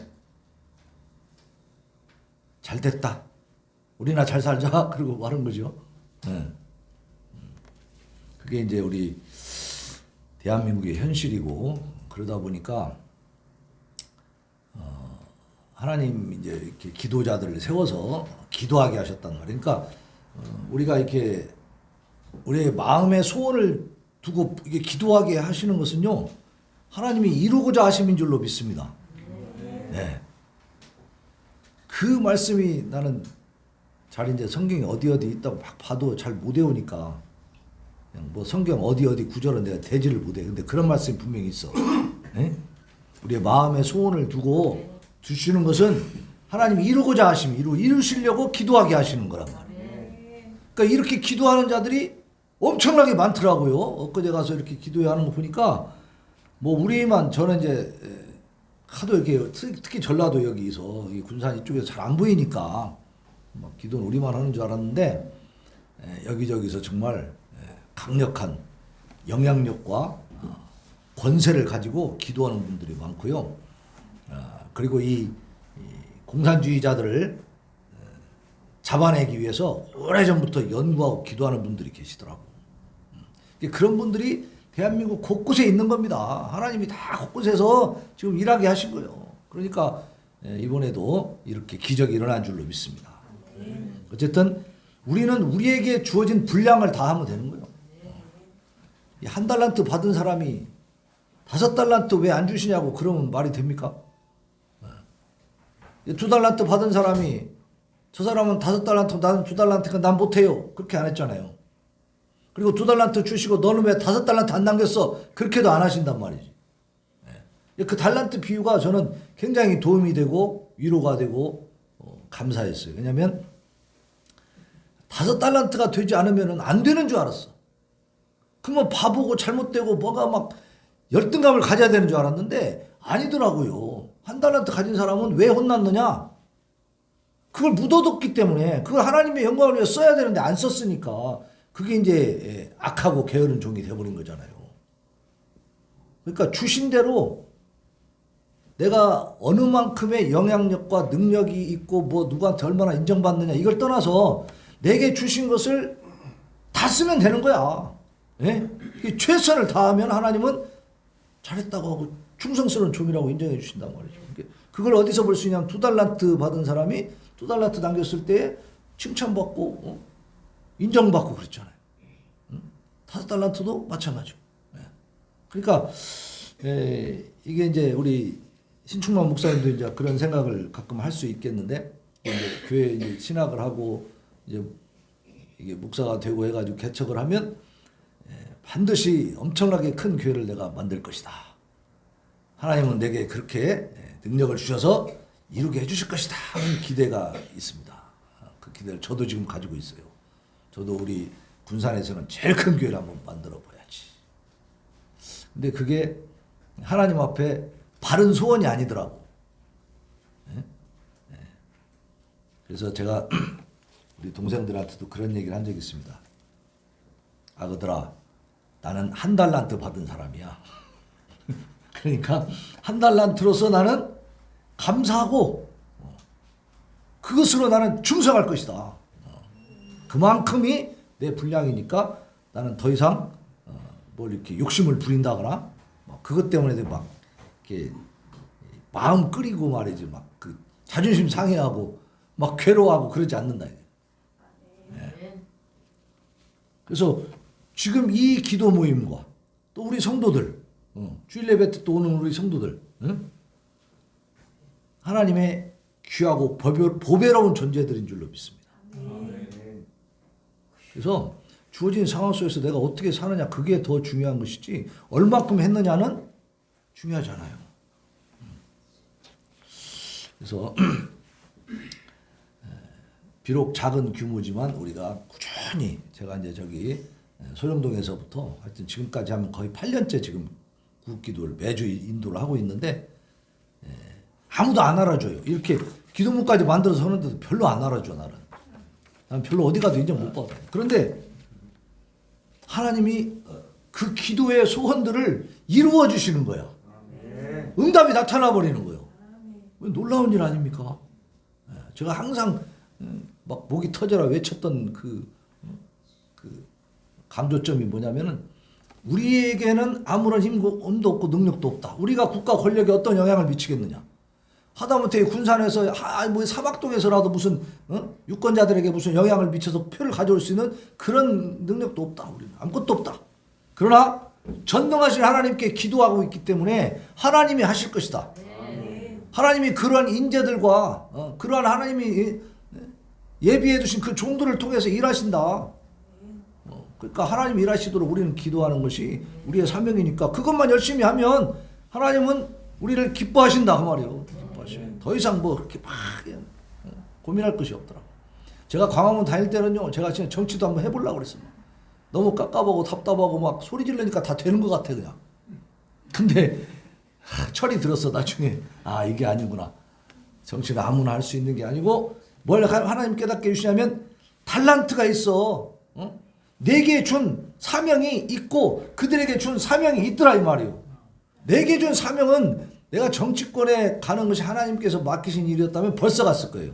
잘 됐다. 우리나 잘 살자 그러고 말은 거죠. 그게 이제 우리 대한민국의 현실이고 그러다 보니까 하나님 이제 이렇게 기도자들을 세워서 기도하게 하셨단 말이에요. 그러니까 우리가 이렇게 우리의 마음의 소원을 두고 이게 기도하게 하시는 것은요 하나님이 이루고자 하심인 줄로 믿습니다. 네. 그 말씀이 나는 잘 이제 성경이 어디 있다고 막 봐도 잘 못 외우니까 그냥 뭐 성경 어디 구절은 내가 대지를 못해. 근데 그런 말씀이 분명히 있어. 네? 우리의 마음의 소원을 두고 주시는 것은 하나님이 이루고자 하심이 이루시려고 기도하게 하시는 거란 말이에요. 그러니까 이렇게 기도하는 자들이 엄청나게 많더라고요. 엊그제 가서 이렇게 기도하는 거 보니까 뭐 우리만 저는 이제 하도 이렇게 특히 전라도 여기서 군산 이쪽에서 잘 안 보이니까 뭐 기도는 우리만 하는 줄 알았는데 여기저기서 정말 강력한 영향력과 권세를 가지고 기도하는 분들이 많고요. 그리고 이 공산주의자들을 잡아내기 위해서 오래전부터 연구하고 기도하는 분들이 계시더라고. 그런 분들이 대한민국 곳곳에 있는 겁니다. 하나님이 다 곳곳에서 지금 일하게 하신 거예요. 그러니까 이번에도 이렇게 기적이 일어난 줄로 믿습니다. 어쨌든 우리는 우리에게 주어진 분량을 다 하면 되는 거예요. 한 달란트 받은 사람이 5달란트 왜 안 주시냐고 그러면 말이 됩니까? 2달란트 받은 사람이 저 사람은 5달란트 나는 2달란트니까 난 못해요. 그렇게 안 했잖아요. 그리고 2달란트 주시고 너는 왜 5달란트 안 남겼어? 그렇게도 안 하신단 말이지. 그 달란트 비유가 저는 굉장히 도움이 되고 위로가 되고 감사했어요. 왜냐하면 5달란트가 되지 않으면 안 되는 줄 알았어. 그러면 바보고 잘못되고 뭐가 막 열등감을 가져야 되는 줄 알았는데 아니더라고요. 1달란트 가진 사람은 왜 혼났느냐? 그걸 묻어뒀기 때문에 그걸 하나님의 영광을 위해 써야 되는데 안 썼으니까 그게 이제 악하고 게으른 종이 돼버린 거잖아요. 그러니까 주신 대로 내가 어느 만큼의 영향력과 능력이 있고 뭐 누구한테 얼마나 인정받느냐 이걸 떠나서 내게 주신 것을 다 쓰면 되는 거야. 예? 최선을 다하면 하나님은 잘했다고 하고 충성스러운 종이라고 인정해 주신단 말이죠. 그걸 어디서 볼 수 있냐면 2달란트 받은 사람이 2달란트 남겼을 때 칭찬받고 인정받고 그랬잖아요. 5달란트도 마찬가지고. 그러니까 이게 이제 우리 신충만 목사님도 이제 그런 생각을 가끔 할 수 있겠는데, 이제 교회 이제 신학을 하고 이제 이게 목사가 되고 해가지고 개척을 하면 반드시 엄청나게 큰 교회를 내가 만들 것이다. 하나님은 내게 그렇게 능력을 주셔서 이루게 해주실 것이다 하는 기대가 있습니다. 그 기대를 저도 지금 가지고 있어요. 저도 우리 군산에서는 제일 큰 교회를 한번 만들어 봐야지. 근데 그게 하나님 앞에 바른 소원이 아니더라고. 그래서 제가 우리 동생들한테도 그런 얘기를 한 적이 있습니다. 아그들아, 나는 한 달란트 받은 사람이야. 그러니까 한 달란트로서 나는 감사하고 그것으로 나는 충성할 것이다. 그만큼이 내 분량이니까 나는 더 이상 뭐 이렇게 욕심을 부린다거나 그것 때문에 막 이렇게 마음 끓이고 말이지 막 그 자존심 상해하고 막 괴로워하고 그러지 않는다. 그래서 지금 이 기도 모임과 또 우리 성도들, 주일 예배 때 또 오는 우리 성도들, 하나님의 귀하고 보배로운 존재들인 줄로 믿습니다. 그래서 주어진 상황 속에서 내가 어떻게 사느냐 그게 더 중요한 것이지 얼마큼 했느냐는 중요하지 않아요. 그래서 비록 작은 규모지만 우리가 꾸준히 제가 이제 저기 소령동에서부터 하여튼 지금까지 하면 거의 8년째 지금 구기도를 매주 인도를 하고 있는데 아무도 안 알아줘요. 이렇게 기도문까지 만들어서 하는데도 별로 안 알아줘 나는. 난 별로 어디 가도 인정 못 받아요. 그런데 하나님이 그 기도의 소원들을 이루어 주시는 거야. 응답이 나타나 버리는 거예요. 놀라운 일 아닙니까? 제가 항상 막 목이 터져라 외쳤던 그 강조점이 뭐냐면은 우리에게는 아무런 힘도 없고 능력도 없다. 우리가 국가 권력에 어떤 영향을 미치겠느냐? 하다못해 군산에서 뭐 사막동에서라도 무슨 유권자들에게 무슨 영향을 미쳐서 표를 가져올 수 있는 그런 능력도 없다. 우리는 아무것도 없다. 그러나 전능하신 하나님께 기도하고 있기 때문에 하나님이 하실 것이다. 하나님이 그러한 인재들과 그러한 하나님이 예비해 두신 그 종들을 통해서 일하신다. 그러니까 하나님 일하시도록 우리는 기도하는 것이 우리의 사명이니까 그것만 열심히 하면 하나님은 우리를 기뻐하신다 그 말이에요. 기뻐하셔요. 더 이상 뭐 그렇게 막 고민할 것이 없더라고. 제가 광화문 다닐 때는요, 제가 진짜 정치도 한번 해보려고 그랬어요. 너무 깝깝하고 답답하고 막 소리 지르니까 다 되는 것 같아 그냥. 근데 철이 들었어 나중에. 아 이게 아니구나. 정치는 아무나 할 수 있는 게 아니고 뭘 하나님 깨닫게 해주시냐면 달란트가 있어. 내게 준 사명이 있고 그들에게 준 사명이 있더라 이 말이에요. 내게 준 사명은 내가 정치권에 가는 것이 하나님께서 맡기신 일이었다면 벌써 갔을 거예요.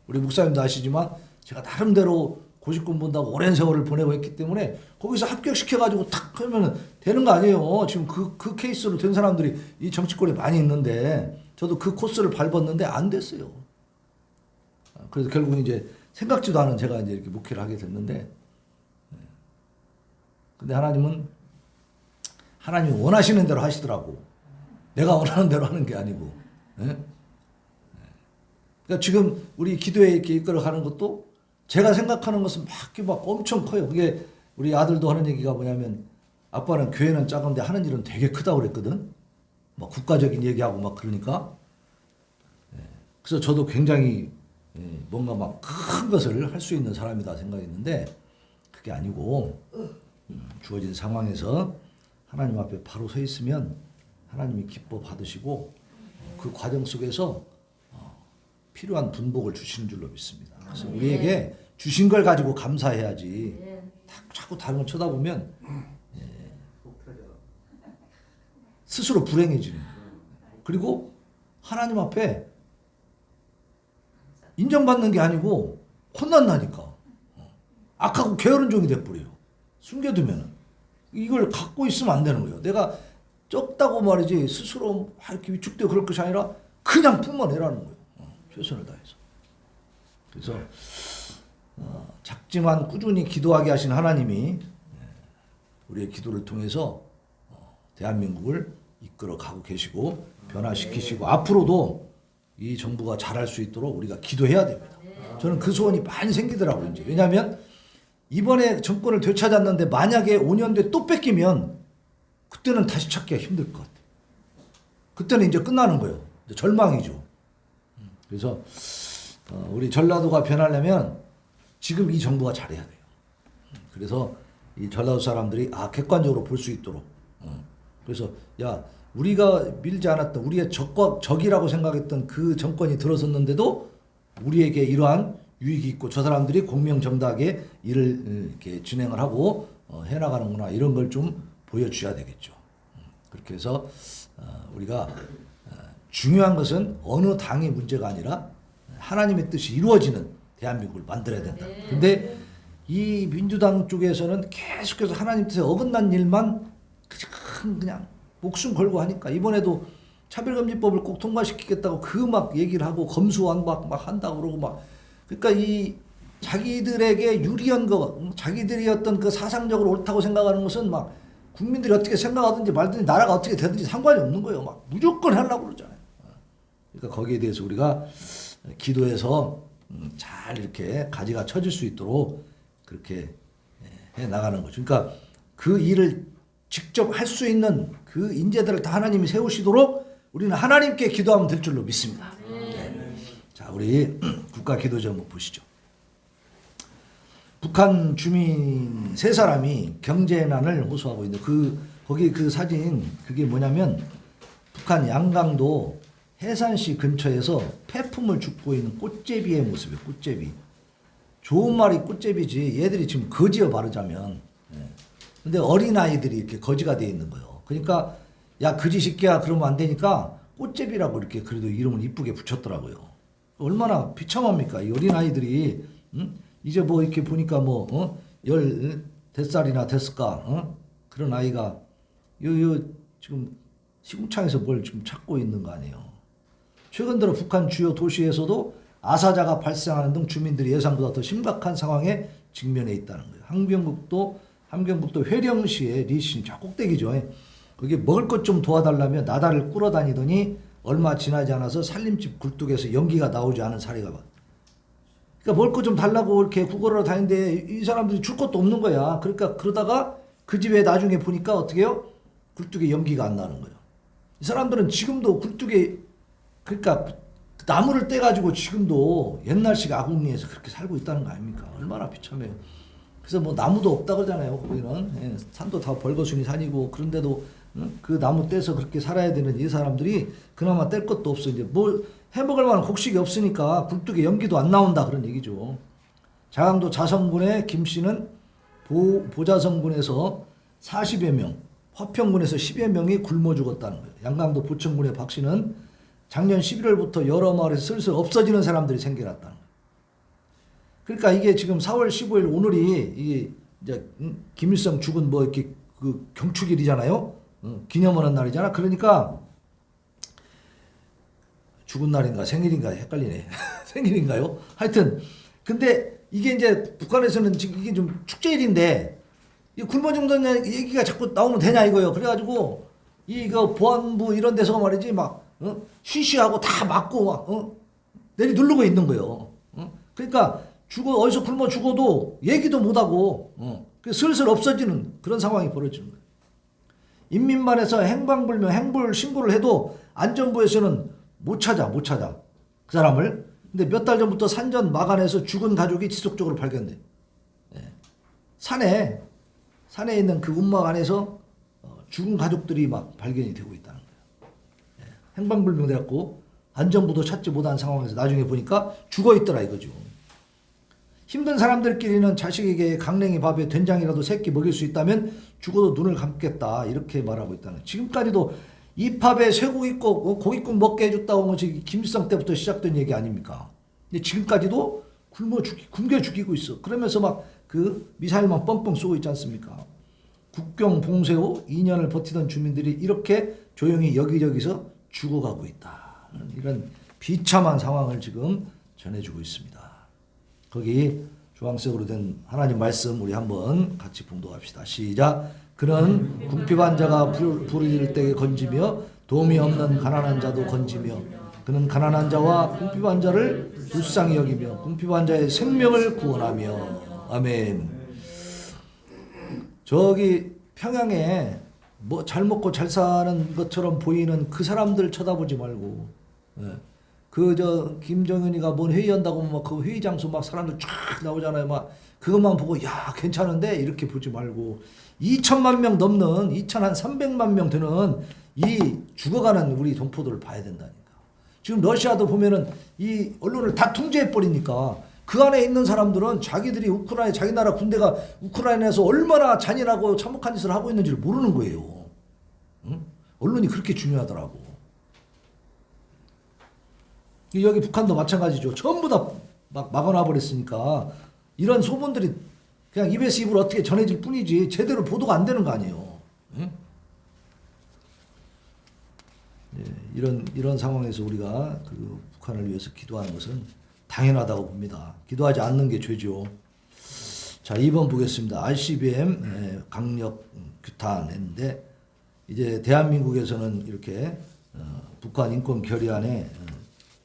우리 목사님도 아시지만 제가 나름대로 고시권 본다고 오랜 세월을 보내고 했기 때문에 거기서 합격시켜가지고 탁 하면 되는 거 아니에요. 지금 그 케이스로 된 사람들이 이 정치권에 많이 있는데 저도 그 코스를 밟았는데 안 됐어요. 그래서 결국은 이제 생각지도 않은 제가 이제 이렇게 목회를 하게 됐는데, 근데 하나님은 하나님이 원하시는 대로 하시더라고. 내가 원하는 대로 하는 게 아니고. 그러니까 지금 우리 기도에 이렇게 이끌어가는 것도 제가 생각하는 것은 막 엄청 커요. 그게 우리 아들도 하는 얘기가 뭐냐면 아빠는 교회는 작은데 하는 일은 되게 크다고 그랬거든. 막 국가적인 얘기하고 막 그러니까. 그래서 저도 굉장히 뭔가 막 큰 것을 할 수 있는 사람이다 생각했는데 그게 아니고 주어진 상황에서 하나님 앞에 바로 서 있으면 하나님이 기뻐 받으시고 그 과정 속에서 필요한 분복을 주시는 줄로 믿습니다. 그래서 우리에게 주신 걸 가지고 감사해야지 자꾸 다른 걸 쳐다보면 스스로 불행해지는 거예요. 그리고 하나님 앞에 인정받는 게 아니고 혼난다니까. 악하고 게으른 종이 돼버려요. 숨겨두면은. 이걸 갖고 있으면 안 되는 거예요. 내가 적다고 말이지 스스로 이렇게 위축되고 그럴 것이 아니라 그냥 뿜어내라는 거예요. 최선을 다해서. 그래서 작지만 꾸준히 기도하게 하신 하나님이 우리의 기도를 통해서 대한민국을 이끌어 가고 계시고 변화시키시고 앞으로도 이 정부가 잘할 수 있도록 우리가 기도해야 됩니다. 저는 그 소원이 많이 생기더라고요. 이제. 왜냐하면 이번에 정권을 되찾았는데 만약에 5년 뒤에 또 뺏기면 그때는 다시 찾기가 힘들 것 같아요. 그때는 이제 끝나는 거예요. 이제 절망이죠. 그래서 우리 전라도가 변하려면 지금 이 정부가 잘해야 돼요. 그래서 이 전라도 사람들이 객관적으로 볼 수 있도록. 그래서 우리가 밀지 않았던 우리의 적이라고 생각했던 그 정권이 들어섰는데도 우리에게 이러한 유익이 있고 저 사람들이 공명정당하게 일을 이렇게 진행을 하고 해나가는구나 이런 걸 좀 보여줘야 되겠죠. 그렇게 해서 우리가 중요한 것은 어느 당의 문제가 아니라 하나님의 뜻이 이루어지는 대한민국을 만들어야 된다. 근데 이 민주당 쪽에서는 계속해서 하나님 뜻에 어긋난 일만 그냥 목숨 걸고 하니까 이번에도 차별금지법을 꼭 통과시키겠다고 그 막 얘기를 하고 검수완박 막 한다고 그러고 막 그러니까 이 자기들에게 유리한 거 자기들이 어떤 그 사상적으로 옳다고 생각하는 것은 막 국민들이 어떻게 생각하든지 말든지 나라가 어떻게 되든지 상관이 없는 거예요. 막 무조건 하려고 그러잖아요. 그러니까 거기에 대해서 우리가 기도해서 잘 이렇게 가지가 쳐질 수 있도록 그렇게 해 나가는 거죠. 그러니까 그 일을 직접 할 수 있는 그 인재들을 다 하나님이 세우시도록 우리는 하나님께 기도하면 될 줄로 믿습니다. 자, 우리 국가 기도 제목 보시죠. 북한 주민 3사람이 경제난을 호소하고 있는 거기 그 사진 그게 뭐냐면 북한 양강도 해산시 근처에서 폐품을 줍고 있는 꽃제비의 모습이에요. 꽃제비. 좋은 말이 꽃제비지 얘들이 지금 거지여 바르자면. 근데 어린아이들이 이렇게 거지가 돼 있는 거예요. 그러니까 야 거지 새끼야 그러면 안 되니까 꽃제비라고 이렇게 그래도 이름을 이쁘게 붙였더라고요. 얼마나 비참합니까? 이 어린아이들이 이제 뭐 이렇게 보니까 뭐 10살이나 됐을까? 그런 아이가 요 지금 시궁창에서 뭘 지금 찾고 있는 거 아니에요. 최근 들어 북한 주요 도시에서도 아사자가 발생하는 등 주민들이 예상보다 더 심각한 상황에 직면해 있다는 거예요. 함경북도 회령시의 리신 저 꼭대기죠. 거기 먹을 것 좀 도와달라며 나달을 꾸러 다니더니 얼마 지나지 않아서 살림집 굴뚝에서 연기가 나오지 않은 사례가 봐. 그러니까 먹을 것 좀 달라고 이렇게 구걸하러 다니는데 이 사람들이 줄 것도 없는 거야. 그러니까 그러다가 그 집에 나중에 보니까 어떻게 해요? 굴뚝에 연기가 안 나는 거예요. 이 사람들은 지금도 굴뚝에 그러니까 나무를 떼가지고 지금도 옛날식 아궁리에서 그렇게 살고 있다는 거 아닙니까? 얼마나 비참해요. 그래서 뭐 나무도 없다 그러잖아요. 거기는 산도 다 벌거숭이 산이고 그런데도 그 나무 떼서 그렇게 살아야 되는 이 사람들이 그나마 뗄 것도 없어. 이제 뭐 해먹을 만한 곡식이 없으니까 굴뚝에 연기도 안 나온다 그런 얘기죠. 자강도 자성군의 김 씨는 보자성군에서 40여 명, 화평군에서 10여 명이 굶어 죽었다는 거예요. 양강도 보천군의 박 씨는 작년 11월부터 여러 마을에서 슬슬 없어지는 사람들이 생겨났다는 거예요. 그러니까 이게 지금 4월 15일 오늘이 이게 이제 김일성 죽은 뭐 이렇게 그 경축일이잖아요. 기념하는 날이잖아. 그러니까 죽은 날인가 생일인가 헷갈리네. 생일인가요? 하여튼 근데 이게 이제 북한에서는 지금 이게 좀 축제일인데 이 굶어 죽는 얘기가 자꾸 나오면 되냐 이거요. 그래가지고 이거 보안부 이런 데서 말이지 막 쉬쉬하고 다 맞고 막 내리 누르고 있는 거예요. 그러니까 어디서 굶어 죽어도 얘기도 못하고 슬슬 없어지는 그런 상황이 벌어지는 거예요. 인민반에서 행방불명 행불 신고를 해도 안전부에서는 못 찾아 그 사람을. 근데 몇 달 전부터 산전 마간에서 죽은 가족이 지속적으로 발견돼. 산에 있는 그 움막 안에서 죽은 가족들이 막 발견이 되고 있다는 거예요. 행방불명 돼갖고 안전부도 찾지 못한 상황에서 나중에 보니까 죽어 있더라 이거죠. 힘든 사람들끼리는 자식에게 강냉이 밥에 된장이라도 새끼 먹일 수 있다면 죽어도 눈을 감겠다 이렇게 말하고 있다는 거예요. 지금까지도 이 밥에 쇠고기 꼭 고깃국 먹게 해줬다고 것이 김일성 때부터 시작된 얘기 아닙니까? 근데 지금까지도 굶겨 죽이고 있어. 그러면서 막 그 미사일만 뻥뻥 쏘고 있지 않습니까? 국경 봉쇄 후 2년을 버티던 주민들이 이렇게 조용히 여기저기서 죽어가고 있다. 이런 비참한 상황을 지금 전해주고 있습니다. 거기 주황색으로 된 하나님 말씀 우리 한번 같이 봉독합시다. 시작. 그는 궁핍한 자가 부르짖을 때에 건지며 도움이 없는 가난한 자도 건지며 그는 가난한 자와 궁핍한 자를 불쌍히 여기며 궁핍한 자의 생명을 구원하며. 아멘. 저기 평양에 뭐 잘 먹고 잘 사는 것처럼 보이는 그 사람들 쳐다보지 말고, 그 저 김정은이가 뭔 회의한다고 막 그 회의 장소 막 사람들 쫙 나오잖아요. 막 그것만 보고 야 괜찮은데 이렇게 보지 말고 2천만 명 넘는 2,300만 명 되는 이 죽어가는 우리 동포들을 봐야 된다니까. 지금 러시아도 보면은 이 언론을 다 통제해 버리니까 그 안에 있는 사람들은 자기들이 우크라이나 자기 나라 군대가 우크라이나에서 얼마나 잔인하고 참혹한 짓을 하고 있는지를 모르는 거예요. 응? 언론이 그렇게 중요하더라고. 여기 북한도 마찬가지죠. 전부 다 막 막아놔 버렸으니까 이런 소문들이 그냥 입에서 입으로 어떻게 전해질 뿐이지 제대로 보도가 안 되는 거 아니에요. 응? 이런 상황에서 우리가 그 북한을 위해서 기도하는 것은 당연하다고 봅니다. 기도하지 않는 게 죄죠. 자, 2번 보겠습니다. ICBM 강력 규탄인데 이제 대한민국에서는 이렇게 북한 인권 결의안에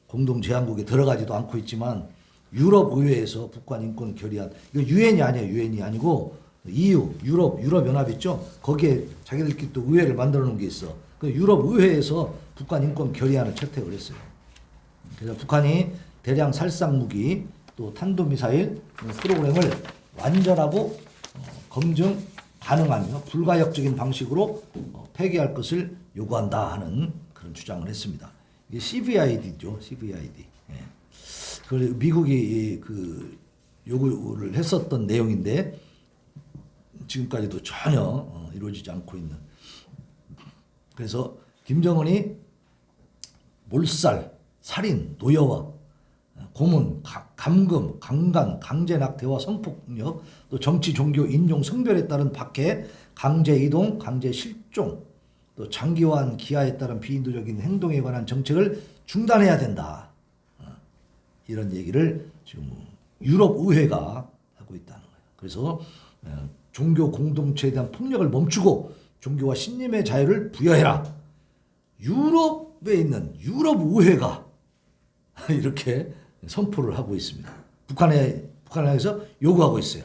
공동 제안국에 들어가지도 않고 있지만 유럽 의회에서 북한 인권 결의안, 이거 유엔이 아니에요. 유엔이 아니고 EU 유럽 연합 있죠. 거기에 자기들끼리 또 의회를 만들어 놓은 게 있어. 그 유럽 의회에서 북한 인권 결의안을 채택을 했어요. 그래서 북한이 대량 살상 무기 또 탄도미사일 프로그램을 완전하고 검증 가능하며 불가역적인 방식으로 폐기할 것을 요구한다 하는 그런 주장을 했습니다. 이게 CVID죠, CVID. 예. 그걸 미국이 그 요구를 했었던 내용인데 지금까지도 전혀 이루어지지 않고 있는. 그래서 김정은이 몰살, 살인, 노예화, 고문, 감금, 강간, 강제 낙태와 성폭력, 또 정치, 종교, 인종, 성별에 따른 박해, 강제 이동, 강제 실종, 또 장기화한 기아에 따른 비인도적인 행동에 관한 정책을 중단해야 된다. 이런 얘기를 지금 유럽 의회가 하고 있다는 거예요. 그래서 종교 공동체에 대한 폭력을 멈추고 종교와 신념의 자유를 부여해라. 유럽에 있는 유럽 의회가 이렇게 선포를 하고 있습니다. 북한에서 요구하고 있어요.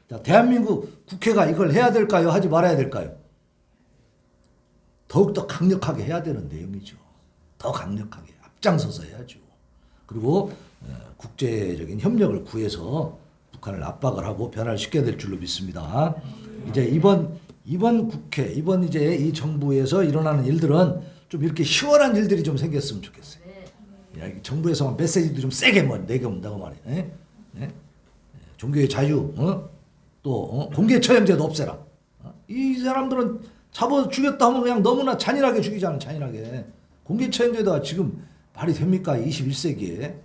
자, 대한민국 국회가 이걸 해야 될까요? 하지 말아야 될까요? 더욱더 강력하게 해야 되는 내용이죠. 더 강력하게 앞장서서 해야죠. 그리고 국제적인 협력을 구해서 북한을 압박을 하고 변화를 시켜야 될 줄로 믿습니다. 이제 이번 국회, 이번 이제 이 정부에서 일어나는 일들은 좀 이렇게 시원한 일들이 좀 생겼으면 좋겠어요. 야, 정부에서 메시지도 좀 세게 내겨온다고 말이에요. 종교의 자유, 또 공개 처형제도 없애라. 이 사람들은 잡아 죽였다 하면 그냥 너무나 잔인하게 죽이잖아요. 잔인하게. 공개 처형제도 지금 말이 됩니까? 21세기에.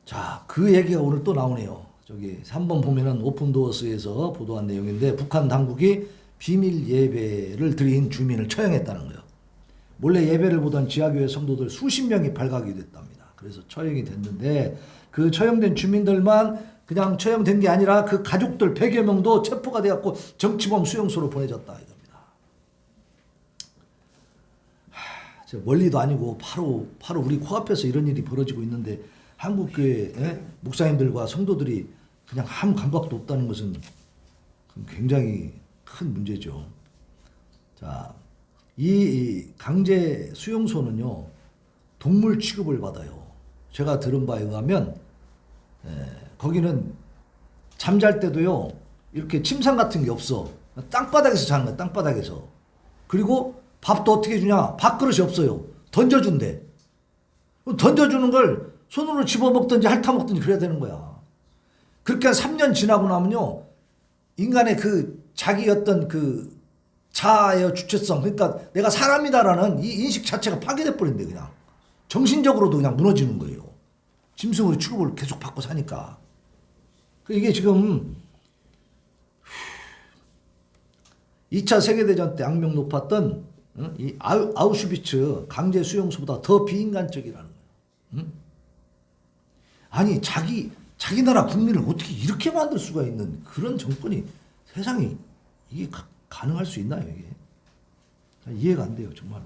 자, 그 얘기가 오늘 또 나오네요. 저기 3번 보면은 오픈도어스에서 보도한 내용인데 북한 당국이 비밀 예배를 드린 주민을 처형했다는 거예요. 몰래 예배를 보던 지하교회 성도들 수십 명이 발각이 됐답니다. 그래서 처형이 됐는데 그 처형된 주민들만 그냥 처형된 게 아니라 그 가족들 100여 명도 체포가 되었고 정치범 수용소로 보내졌다 이겁니다. 멀리도 아니고 바로 우리 코앞에서 이런 일이 벌어지고 있는데 한국교회 목사님들과 성도들이 그냥 아무 감각도 없다는 것은 굉장히 큰 문제죠. 자, 이 강제 수용소는요 동물 취급을 받아요. 제가 들은 바에 의하면 거기는 잠잘 때도요 이렇게 침상 같은 게 없어. 땅바닥에서 자는 거야. 땅바닥에서. 그리고 밥도 어떻게 주냐? 밥그릇이 없어요. 던져준대. 던져주는 걸 손으로 집어먹든지 핥아먹든지 그래야 되는 거야. 그렇게 한 3년 지나고 나면요 인간의 그 자기 어떤 그 자아의 주체성, 그러니까 내가 사람이다라는 이 인식 자체가 파괴돼 버린대. 그냥 정신적으로도 그냥 무너지는 거예요. 짐승으로 취급을 계속 받고 사니까. 이게 지금 2차 세계대전 때 악명 높았던 이 아우슈비츠 강제 수용소보다 더 비인간적이라는 거예요. 아니 자기 나라 국민을 어떻게 이렇게 만들 수가 있는 그런 정권이 세상이 이게 가능할 수 있나요, 이게? 이해가 안 돼요, 정말로.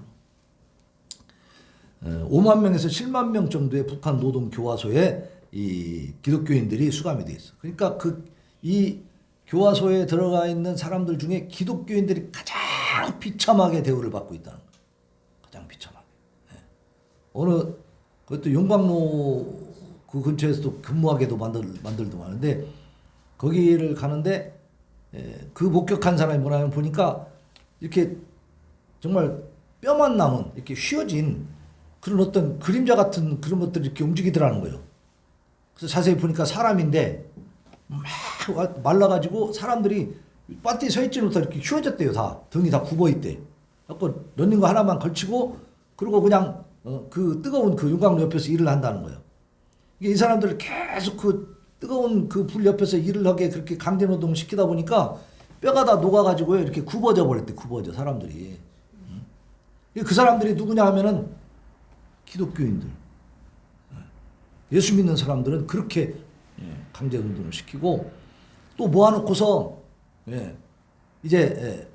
5만 명에서 7만 명 정도의 북한 노동 교화소에 이 기독교인들이 수감이 돼 있어. 그러니까 이 교화소에 들어가 있는 사람들 중에 기독교인들이 가장 비참하게 대우를 받고 있다는 거예요. 가장 비참하게. 어느 그것도 용광로 그 근처에서도 근무하게도 만들도 하는데 거기를 가는데 그 목격한 사람이 뭐냐면 보니까 이렇게 정말 뼈만 남은 이렇게 휘어진 그런 어떤 그림자 같은 그런 것들이 이렇게 움직이더라는 거예요. 그래서 자세히 보니까 사람인데 막 말라가지고 사람들이 반대에 서 있지 못하고 이렇게 휘어졌대요. 다 등이 다 굽어있대. 그래서 런닝거 하나만 걸치고 그리고 그냥 그 뜨거운 그 용광로 옆에서 일을 한다는 거예요. 이게 이 사람들을 계속 그 뜨거운 그 불 옆에서 일을 하게 그렇게 강제 노동 시키다 보니까 뼈가 다 녹아가지고 이렇게 굽어져 버렸대. 굽어져 사람들이. 그 사람들이 누구냐 하면은 기독교인들. 예수 믿는 사람들은 그렇게 강제 노동을 시키고 또 모아놓고서 이제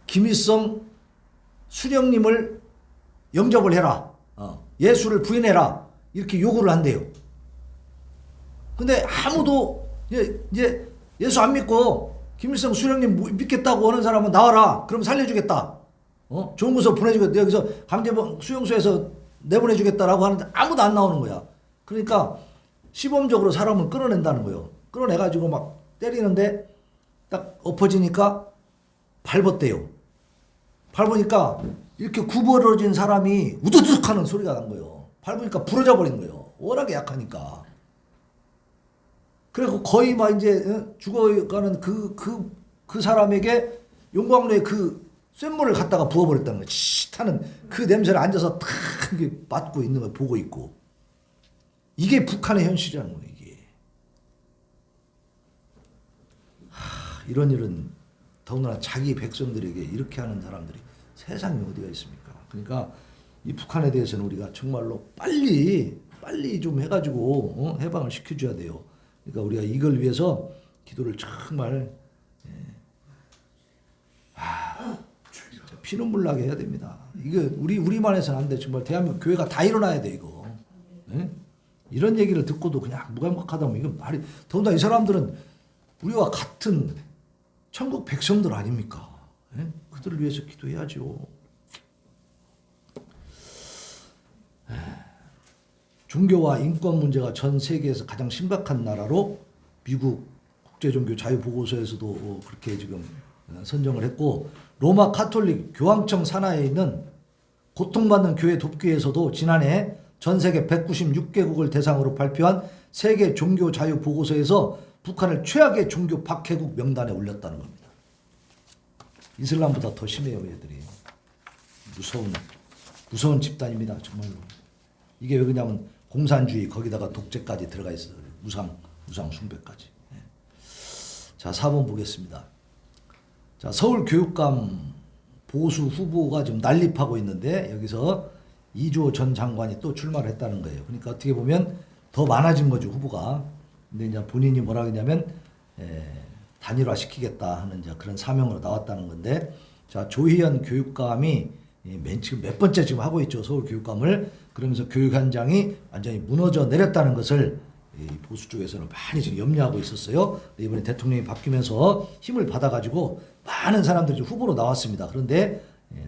김일성 수령님을 영접을 해라. 예수를 부인해라. 이렇게 요구를 한대요. 근데 아무도 이제 예수 안 믿고 김일성 수령님 믿겠다고 하는 사람은 나와라. 그럼 살려주겠다. 좋은 곳으로 보내주겠다. 여기서 강제 수용소에서 내보내주겠다라고 하는데 아무도 안 나오는 거야. 그러니까 시범적으로 사람을 끌어낸다는 거예요. 끌어내가지고 막 때리는데 딱 엎어지니까 밟았대요. 밟으니까 이렇게 구부러진 사람이 우두둑 하는 소리가 난 거예요. 밟으니까 부러져 버린 거예요. 워낙에 약하니까. 그래서 거의 막 이제 죽어가는 그 사람에게 용광로에 그 쇳물을 갖다가 부어버렸다는 거예요. 하는 그 냄새를 앉아서 탁 맡고 있는 걸 보고 있고. 이게 북한의 현실이라는 거예요. 이게. 이런 일은 더군다나 자기 백성들에게 이렇게 하는 사람들이 세상에 어디가 있습니까? 그러니까 이 북한에 대해서는 우리가 정말로 빨리 좀 해가지고 해방을 시켜줘야 돼요. 그러니까 우리가 이걸 위해서 기도를 정말 피눈물 나게 해야 됩니다. 이거 우리만 해서는 안 돼. 정말 대한민국 교회가 다 일어나야 돼 이거. 이런 얘기를 듣고도 그냥 무감각하다 보면 이건 말이 더군다나 이 사람들은 우리와 같은 천국 백성들 아닙니까? 그들을 위해서 기도해야죠. 종교와 인권 문제가 전 세계에서 가장 심각한 나라로 미국 국제종교자유보고서에서도 그렇게 지금 선정을 했고 로마 카톨릭 교황청 산하에 있는 고통받는 교회 돕기에서도 지난해 전 세계 196개국을 대상으로 발표한 세계 종교 자유 보고서에서 북한을 최악의 종교 박해국 명단에 올렸다는 겁니다. 이슬람보다 더 심해요, 얘들이. 무서운 집단입니다, 정말로. 이게 왜 그러냐면 공산주의 거기다가 독재까지 들어가 있어서 그래요. 무상 숭배까지. 자, 4번 보겠습니다. 자, 서울교육감 보수 후보가 지금 난립하고 있는데 여기서 이주호 전 장관이 또 출마를 했다는 거예요. 그러니까 어떻게 보면 더 많아진 거죠, 후보가. 근데 이제 본인이 뭐라 그러냐면 단일화 시키겠다 하는 이제 그런 사명으로 나왔다는 건데, 자, 조희연 교육감이 지금 몇 번째 지금 하고 있죠, 서울 교육감을. 그러면서 교육 현장이 완전히 무너져 내렸다는 것을 보수 쪽에서는 많이 지금 염려하고 있었어요. 이번에 대통령이 바뀌면서 힘을 받아가지고 많은 사람들이 후보로 나왔습니다. 그런데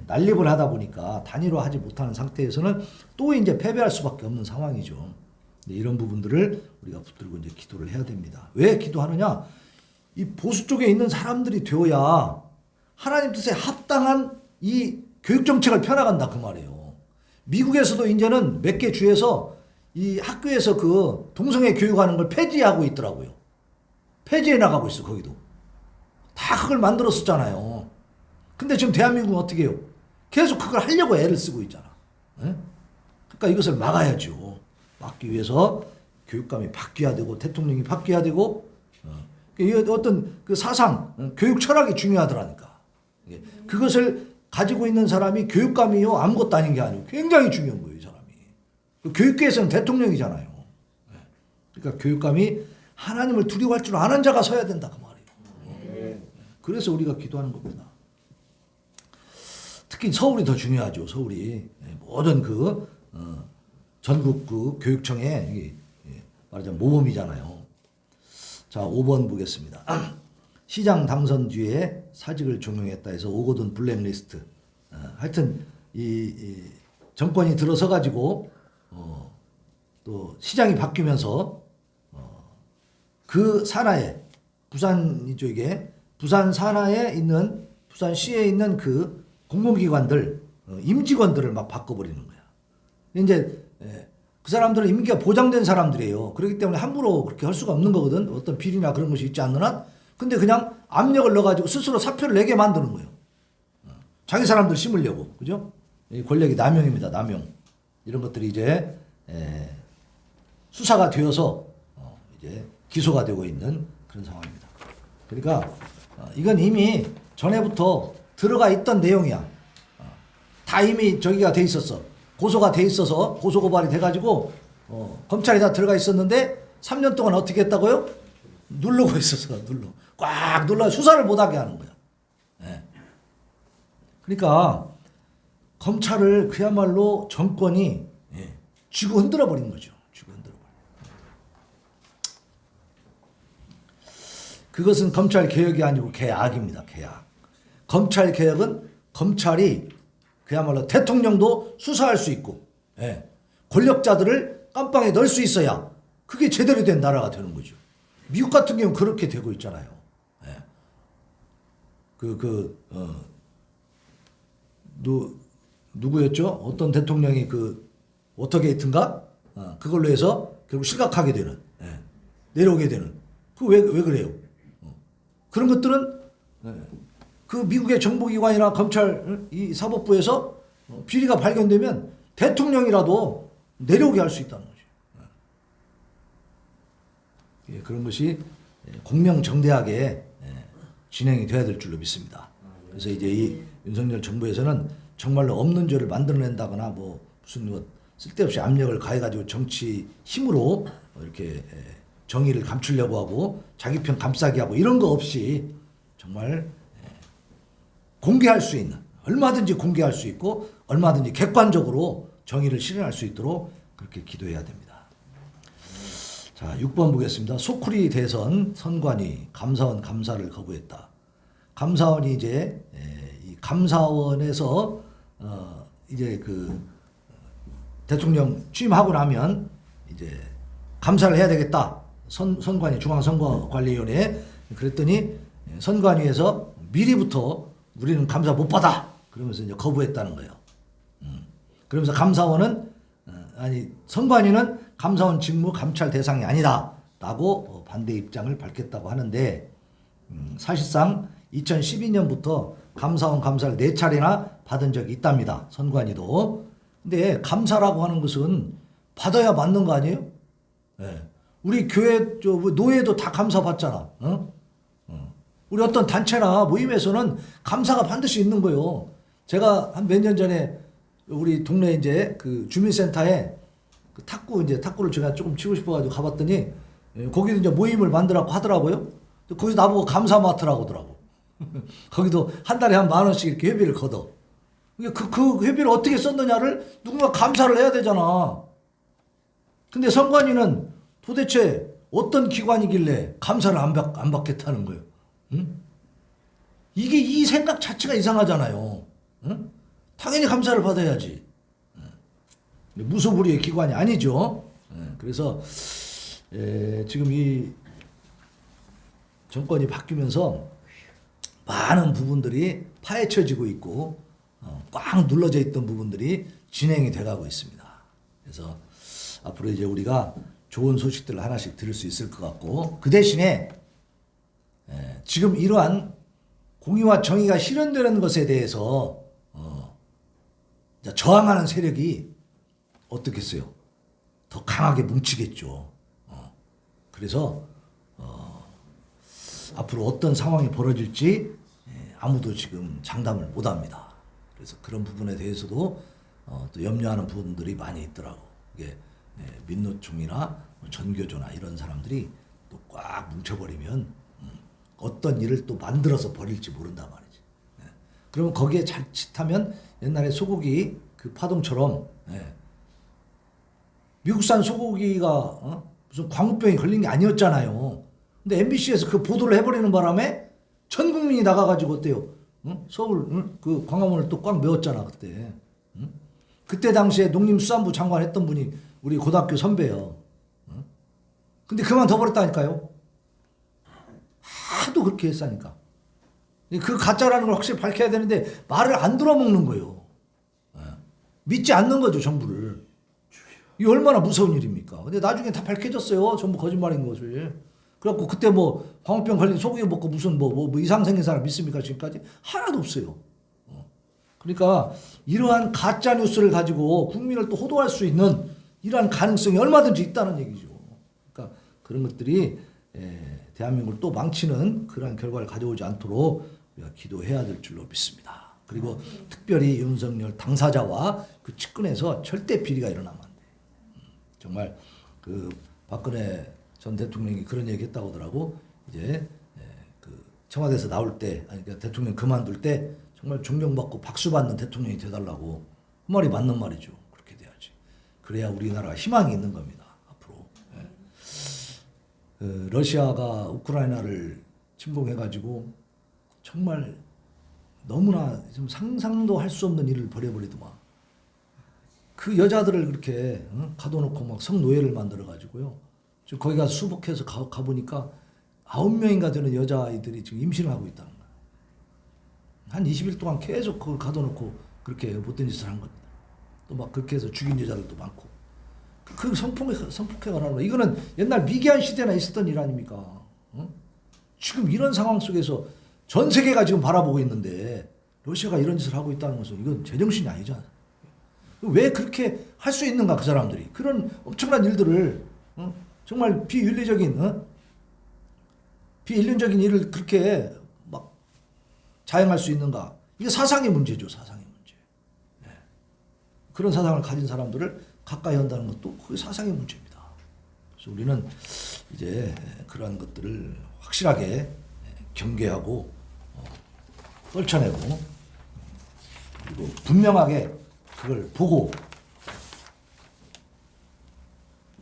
난립을 하다 보니까 단일화하지 못하는 상태에서는 또 이제 패배할 수밖에 없는 상황이죠. 이런 부분들을 우리가 붙들고 이제 기도를 해야 됩니다. 왜 기도하느냐? 이 보수 쪽에 있는 사람들이 되어야 하나님 뜻에 합당한 이 교육 정책을 펴나간다 그 말이에요. 미국에서도 이제는 몇 개 주에서 이 학교에서 그 동성애 교육하는 걸 폐지하고 있더라고요. 폐지해 나가고 있어, 거기도. 다 그걸 만들었었잖아요. 근데 지금 대한민국은 어떻게 해요? 계속 그걸 하려고 애를 쓰고 있잖아. 그러니까 이것을 막아야죠. 막기 위해서 교육감이 바뀌어야 되고 대통령이 바뀌어야 되고 어떤 그 사상, 교육 철학이 중요하더라니까. 그것을 가지고 있는 사람이 교육감이요 아무것도 아닌 게 아니고 굉장히 중요한 거예요, 이 사람이. 교육계에서는 대통령이잖아요. 그러니까 교육감이 하나님을 두려워할 줄 아는 자가 서야 된다 그 말이에요. 그래서 우리가 기도하는 겁니다. 특히 서울이 더 중요하죠. 서울이 모든 전국 교육청의 말하자면 모범이잖아요. 자, 5번 보겠습니다. 시장 당선 뒤에 사직을 종용했다 해서 오거돈 블랙리스트. 하여튼 이 정권이 들어서 가지고 또 시장이 바뀌면서 그 산하에 부산 이쪽에 부산 산하에 있는 부산시에 있는 그 공공기관들 임직원들을 막 바꿔버리는 거야. 이제 그 사람들은 임기가 보장된 사람들이에요. 그렇기 때문에 함부로 그렇게 할 수가 없는 거거든. 어떤 비리나 그런 것이 있지 않는 한. 근데 그냥 압력을 넣어가지고 스스로 사표를 내게 만드는 거예요. 자기 사람들 심으려고. 그죠? 이 권력이 남용입니다. 남용. 이런 것들이 이제 수사가 되어서 이제 기소가 되고 있는 그런 상황입니다. 그러니까 이건 이미 전에부터 들어가 있던 내용이야. 다 이미 저기가 돼 있었어. 고소가 돼 있어서 고소고발이 돼가지고 검찰에 다 들어가 있었는데 3년 동안 어떻게 했다고요? 누르고 있었어. 꽉 눌러 수사를 못하게 하는 거야. 네. 그러니까 검찰을 그야말로 정권이 쥐고 흔들어 버린 거죠. 쥐고 흔들어 버린. 그것은 검찰 개혁이 아니고 개악입니다. 개악. 검찰 개혁은 검찰이 그야말로 대통령도 수사할 수 있고 권력자들을 깜빵에 넣을 수 있어야 그게 제대로 된 나라가 되는 거죠. 미국 같은 경우는 그렇게 되고 있잖아요. 누구였죠? 어떤 대통령이 그 워터게이트인가? 그걸로 해서 결국 실각하게 되는, 내려오게 되는. 왜 그래요? 그런 것들은 그 미국의 정보기관이나 검찰 이 사법부에서 비리가 발견되면 대통령이라도 내려오게 할 수 있다는 거죠. 그런 것이 공명정대하게 진행이 돼야 될 줄로 믿습니다. 그래서 이제 이 윤석열 정부에서는 정말로 없는 죄를 만들어낸다거나 무슨 쓸데없이 압력을 가해가지고 정치 힘으로 이렇게 정의를 감추려고 하고 자기 편 감싸기 하고 이런 거 없이 정말 공개할 수 있는 얼마든지 공개할 수 있고 얼마든지 객관적으로 정의를 실현할 수 있도록 그렇게 기도해야 됩니다. 자, 6번 보겠습니다. 소쿠리 대선 선관위 감사원 감사를 거부했다. 감사원이 이제 이 감사원에서 이제 그 대통령 취임하고 나면 이제 감사를 해야 되겠다. 선관위 중앙선거관리위원회 그랬더니 선관위에서 미리부터 우리는 감사 못 받아. 그러면서 이제 거부했다는 거예요. 그러면서 감사원은 선관위는 감사원 직무 감찰 대상이 아니다라고 반대 입장을 밝혔다고 하는데 사실상 2012년부터 감사원 감사를 4차례나 받은 적이 있답니다. 선관위도. 근데 감사라고 하는 것은 받아야 맞는 거 아니에요? 네. 우리 교회 노예도 다 감사 받잖아. 우리 어떤 단체나 모임에서는 감사가 반드시 있는 거예요. 제가 한 몇 년 전에 우리 동네 이제 그 주민센터에 그 탁구를 제가 조금 치고 싶어가지고 가봤더니 거기도 이제 모임을 만들라고 하더라고요. 거기서 나보고 감사 맡으라고 하더라고. 거기도 한 달에 한 10,000원씩 이렇게 회비를 걷어. 그 회비를 어떻게 썼느냐를 누군가 감사를 해야 되잖아. 근데 선관위는 도대체 어떤 기관이길래 감사를 안 받겠다는 거예요. 응? 이게 이 생각 자체가 이상하잖아요. 응? 당연히 감사를 받아야지. 무소불위의 기관이 아니죠. 그래서 지금 이 정권이 바뀌면서 많은 부분들이 파헤쳐지고 있고 꽉 눌러져 있던 부분들이 진행이 돼가고 있습니다. 그래서 앞으로 이제 우리가 좋은 소식들을 하나씩 들을 수 있을 것 같고 그 대신에 지금 이러한 공의와 정의가 실현되는 것에 대해서 저항하는 세력이 어떻겠어요? 더 강하게 뭉치겠죠. 그래서 앞으로 어떤 상황이 벌어질지 아무도 지금 장담을 못합니다. 그래서 그런 부분에 대해서도 또 염려하는 부분들이 많이 있더라고. 이게 민노총이나 전교조나 이런 사람들이 또 꽉 뭉쳐버리면 어떤 일을 또 만들어서 버릴지 모른단 말이지. 예. 그러면 거기에 자칫하면 옛날에 소고기 그 파동처럼 예. 미국산 소고기가 무슨 광우병이 걸린 게 아니었잖아요. 근데 MBC에서 그 보도를 해버리는 바람에 전 국민이 나가가지고 어때요? 서울 그 광화문을 또 꽉 메웠잖아 그때. 그때 당시에 농림수산부 장관 했던 분이 우리 고등학교 선배예요. 근데 그만둬버렸다니까요. 하도 그렇게 했으니까. 그 가짜라는 걸 확실히 밝혀야 되는데 말을 안 들어먹는 거예요. 믿지 않는 거죠 정부를. 이게 얼마나 무서운 일입니까? 근데 나중에 다 밝혀졌어요. 전부 거짓말인 것을. 그래갖고 그때 뭐 광우병 걸린 소고기 먹고 무슨 뭐 이상 생긴 사람 믿습니까? 지금까지 하나도 없어요. 그러니까 이러한 가짜 뉴스를 가지고 국민을 또 호도할 수 있는 이러한 가능성이 얼마든지 있다는 얘기죠. 그러니까 그런 것들이 대한민국을 또 망치는 그러한 결과를 가져오지 않도록 우리가 기도해야 될 줄로 믿습니다. 그리고 특별히 윤석열 당사자와 그 측근에서 절대 비리가 일어나면 안 돼. 정말 그 박근혜 전 대통령이 그런 얘기 했다고 하더라고. 이제 그 청와대에서 나올 때, 아니 그러니까 대통령 그만둘 때 정말 존경받고 박수 받는 대통령이 돼달라고. 그 말이 맞는 말이죠. 그렇게 돼야지. 그래야 우리나라가 희망이 있는 겁니다. 앞으로. 러시아가 우크라이나를 침공해가지고 정말 너무나 좀 상상도 할 수 없는 일을 벌여버리더만. 그 여자들을 그렇게 가둬놓고 막 성노예를 만들어가지고요. 지금 거기 가서 수복해서 가보니까 9명인가 되는 여자아이들이 지금 임신을 하고 있다는 거예요. 한 20일 동안 계속 그걸 가둬놓고 그렇게 못된 짓을 한 겁니다. 또 막 그렇게 해서 죽인 여자들도 많고. 그 성폭행을 하는 거예요. 이거는 옛날 미개한 시대나 있었던 일 아닙니까? 지금 이런 상황 속에서 전 세계가 지금 바라보고 있는데 러시아가 이런 짓을 하고 있다는 것은 이건 제정신이 아니잖아요. 왜 그렇게 할 수 있는가 그 사람들이. 그런 엄청난 일들을 정말 비윤리적인 일을 그렇게 막 자행할 수 있는가. 이게 사상의 문제죠. 사상의 문제. 네. 그런 사상을 가진 사람들을 가까이 한다는 것도 그게 사상의 문제입니다. 그래서 우리는 이제 그러한 것들을 확실하게 경계하고 떨쳐내고 그리고 분명하게 그걸 보고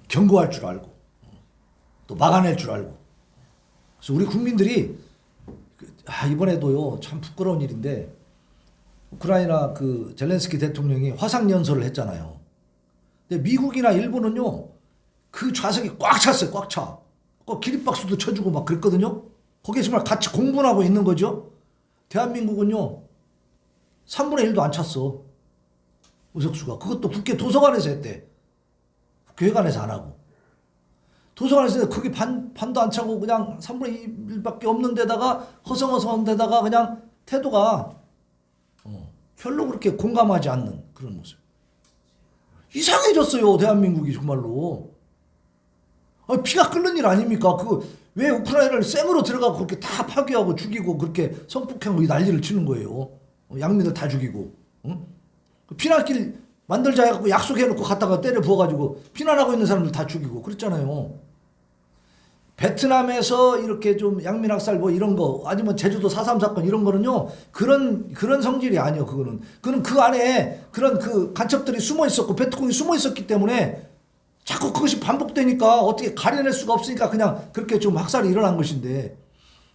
경고할 줄 알고 또 막아낼 줄 알고. 그래서 우리 국민들이 이번에도요 참 부끄러운 일인데 우크라이나 그 젤렌스키 대통령이 화상 연설을 했잖아요. 근데 미국이나 일본은요 그 좌석이 꽉 찼어요. 꽉 차. 꼭 기립박수도 쳐주고 막 그랬거든요. 거기에 정말 같이 공분하고 있는 거죠. 대한민국은요 3분의 1도 안 찼어. 의석수가. 그것도 국회 도서관에서 했대. 국회의관에서 안 하고. 도서관에서 했는데 그게 반도 안 차고 그냥 3분의 1밖에 없는 데다가 허성허성한 데다가 그냥 태도가 별로 그렇게 공감하지 않는 그런 모습. 이상해졌어요. 대한민국이 정말로. 피가 끓는 일 아닙니까? 왜 우크라이나를 생으로 들어가고 그렇게 다 파괴하고 죽이고 그렇게 성폭행하고 난리를 치는 거예요. 양민들 다 죽이고. 피난길 만들자 해갖고 약속해놓고 갔다가 때려 부어가지고 피난하고 있는 사람들 다 죽이고 그랬잖아요. 베트남에서 이렇게 좀 양민학살 뭐 이런 거 아니면 제주도 4.3 사건 이런 거는요 그런 성질이 아니에요. 그거는 그 안에 그런 그 간첩들이 숨어 있었고 베트콩이 숨어 있었기 때문에 자꾸 그것이 반복되니까 어떻게 가려낼 수가 없으니까 그냥 그렇게 좀 학살이 일어난 것인데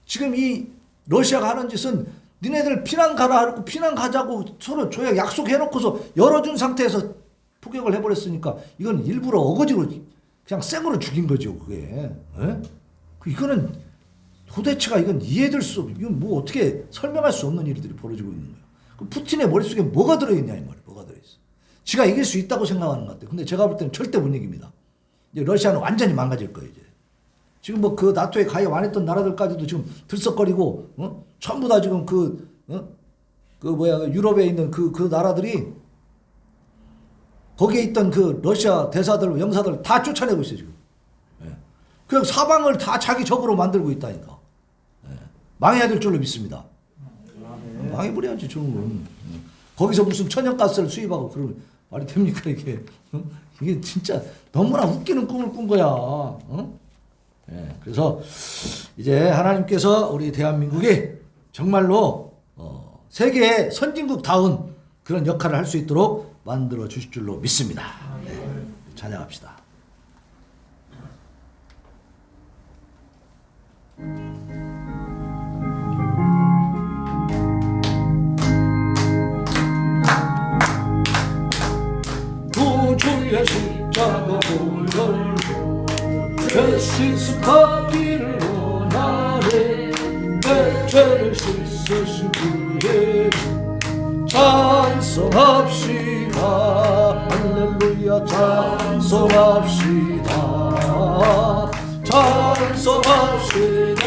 지금 이 러시아가 하는 짓은 니네들 피난 가라 하고 피난 가자고 서로 조약 약속해놓고서 열어준 상태에서 폭격을 해버렸으니까 이건 일부러 어거지로 그냥 생으로 죽인 거죠 그게. 이거는 도대체가 이건 이해될 수 없는 이건 뭐 어떻게 설명할 수 없는 일들이 벌어지고 있는 거예요. 그 푸틴의 머릿속에 뭐가 들어있냐 이 말이에요. 뭐가 들어있어. 지가 이길 수 있다고 생각하는 것 같아요. 근데 제가 볼 때는 절대 못 이깁니다. 이제 러시아는 완전히 망가질 거예요 이제. 지금 뭐 그 나토에 가입 안 했던 나라들까지도 지금 들썩거리고 전부 다 지금 유럽에 있는 그 나라들이 거기에 있던 그 러시아 대사들 영사들 다 쫓아내고 있어요 지금. 그 사방을 다 자기 적으로 만들고 있다니까. 망해야 될 줄로 믿습니다. 망해버려야지 저는. 거기서 무슨 천연가스를 수입하고 그러면 말이 됩니까 이게. 이게 진짜 너무나 웃기는 꿈을 꾼 거야. 예, 그래서 이제 하나님께서 우리 대한민국이 정말로 세계의 선진국다운 그런 역할을 할 수 있도록 만들어 주실 줄로 믿습니다. 네, 찬양합시다. 구주의 십자가 보혈로 내 실수하기를 원하네. 내 죄를 씻으신 그의 찬송합시다. 할렐루야 찬송합시다. 찬송합시다.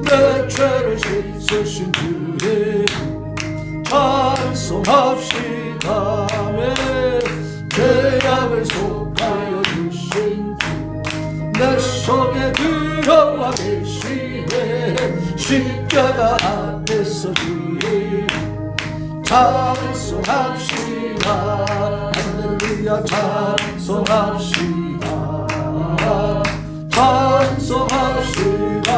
내 죄를 씻으신 그의 찬송합시다. 죄악을 속하여 주신 내 속에 들어와 계시네. 십자가 앞에서 주의 찬송합시다. 할렐루야 찬송합시다. 찬송합시다.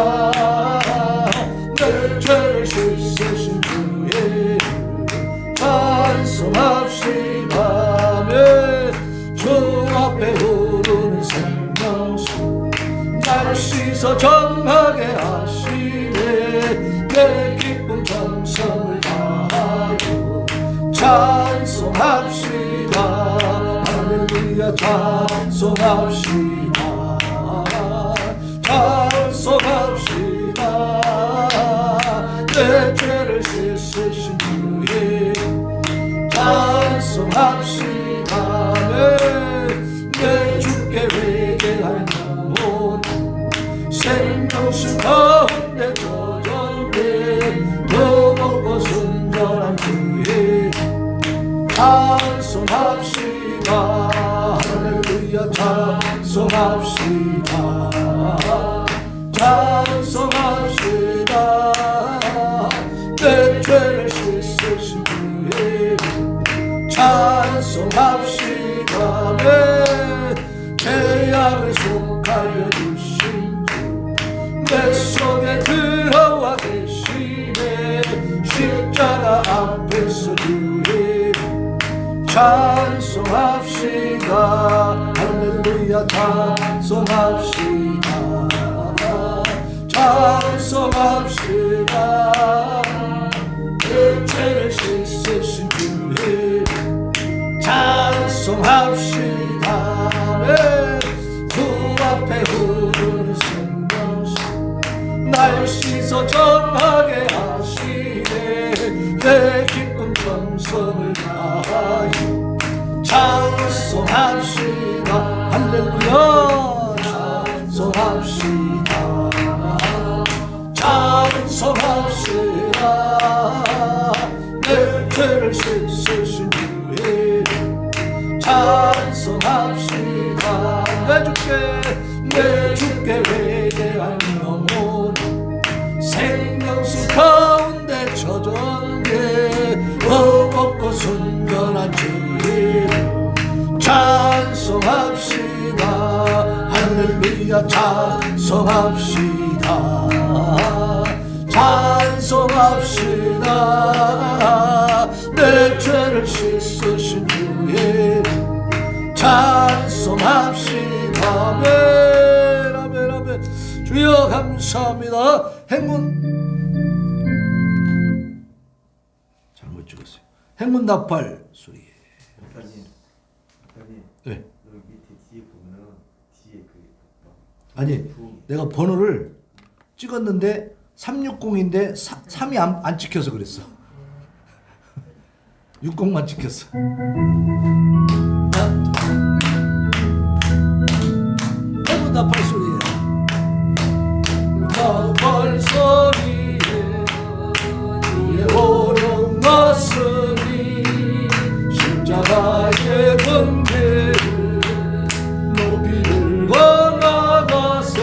내 죄를 씻으신 주의 찬송합시다. 주 앞에 흐르는 생명수 나를 씻어 정하게 하시네. 내 기쁨 정성을 다하여 찬송합시다. 할렐루야 찬송합시다. 찬송합시다. 내 죄를 씻으신 주의 찬송합시다. 내 주께 회개할 영혼 생명수 가운데 젖었네. 더 먹고 순전한 주의 찬송합시다. 할렐루야 찬송합시다. 찬송합시다. 내 죄를 씻으신 주의 찬송합시다. 죄악을 속하여 주신 주 내 속에 들어와 계시네. 십자가 앞에서 주의 찬송합시다. 할렐루야 찬송합시다. 찬송합시다. 내 죄를 씻으신 주의 찬송합시다. 주 앞에 흐르는 생명수 날 씻어 정하게 하시네. 내 기쁨 정성을 다하여 찬송합시다. 할렐루야 찬송합시다. 찬송합시다. 내 죄를 씻으신 주의 찬송합시다. 내 주께 회개할 영혼 생명수 가운데 젖었네. 버겁고 순전한 주의 찬송합시다. 할렐루야 찬송합시다. 찬송합시다. 내 죄를 씻으신 주의 찬송합시다. 아멘 아멘 아멘. 주여 감사합니다. 행문 잘못 찍었어요. 행문 나팔 소리. 목사님, 네. 여기 밑에 뒤에 보면은 뒤에 그 아니 내가 번호를 찍었는데 360인데 3이 안 찍혀서 그랬어. 60만 찍혔어. 행문 나팔 소리에 나팔 소리에 주의 오령 났으니 십자가의 번개를 높이 들고 나가세.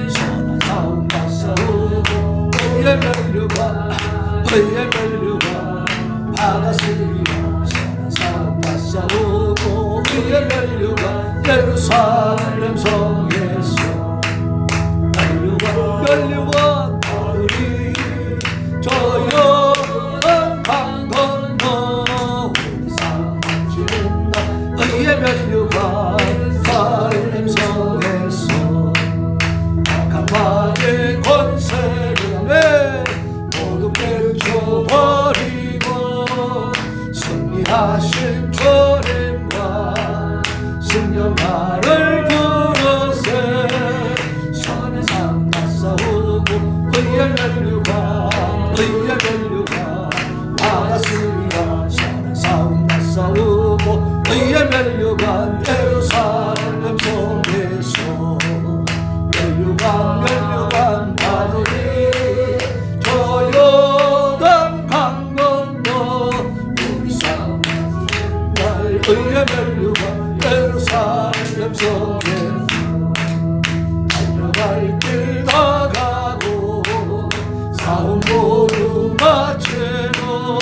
선한 싸움 맞싸우고 의에 멸류관 받았으리라. 선한 싸움 맞싸우고 의에 멸류관 예루살렘 성에 승려가를 부르세 선한 삶 싸우고 의의 멸류관 받았으리라 선한 싸움 싸우고 의의 멸류관 예루살렘 속에서 멸류관 받으리 저 요단 강 건너 우리 삶 날 의의 멸류관 예루살렘 속에 달려갈 길 나가고 싸움 모두 마치고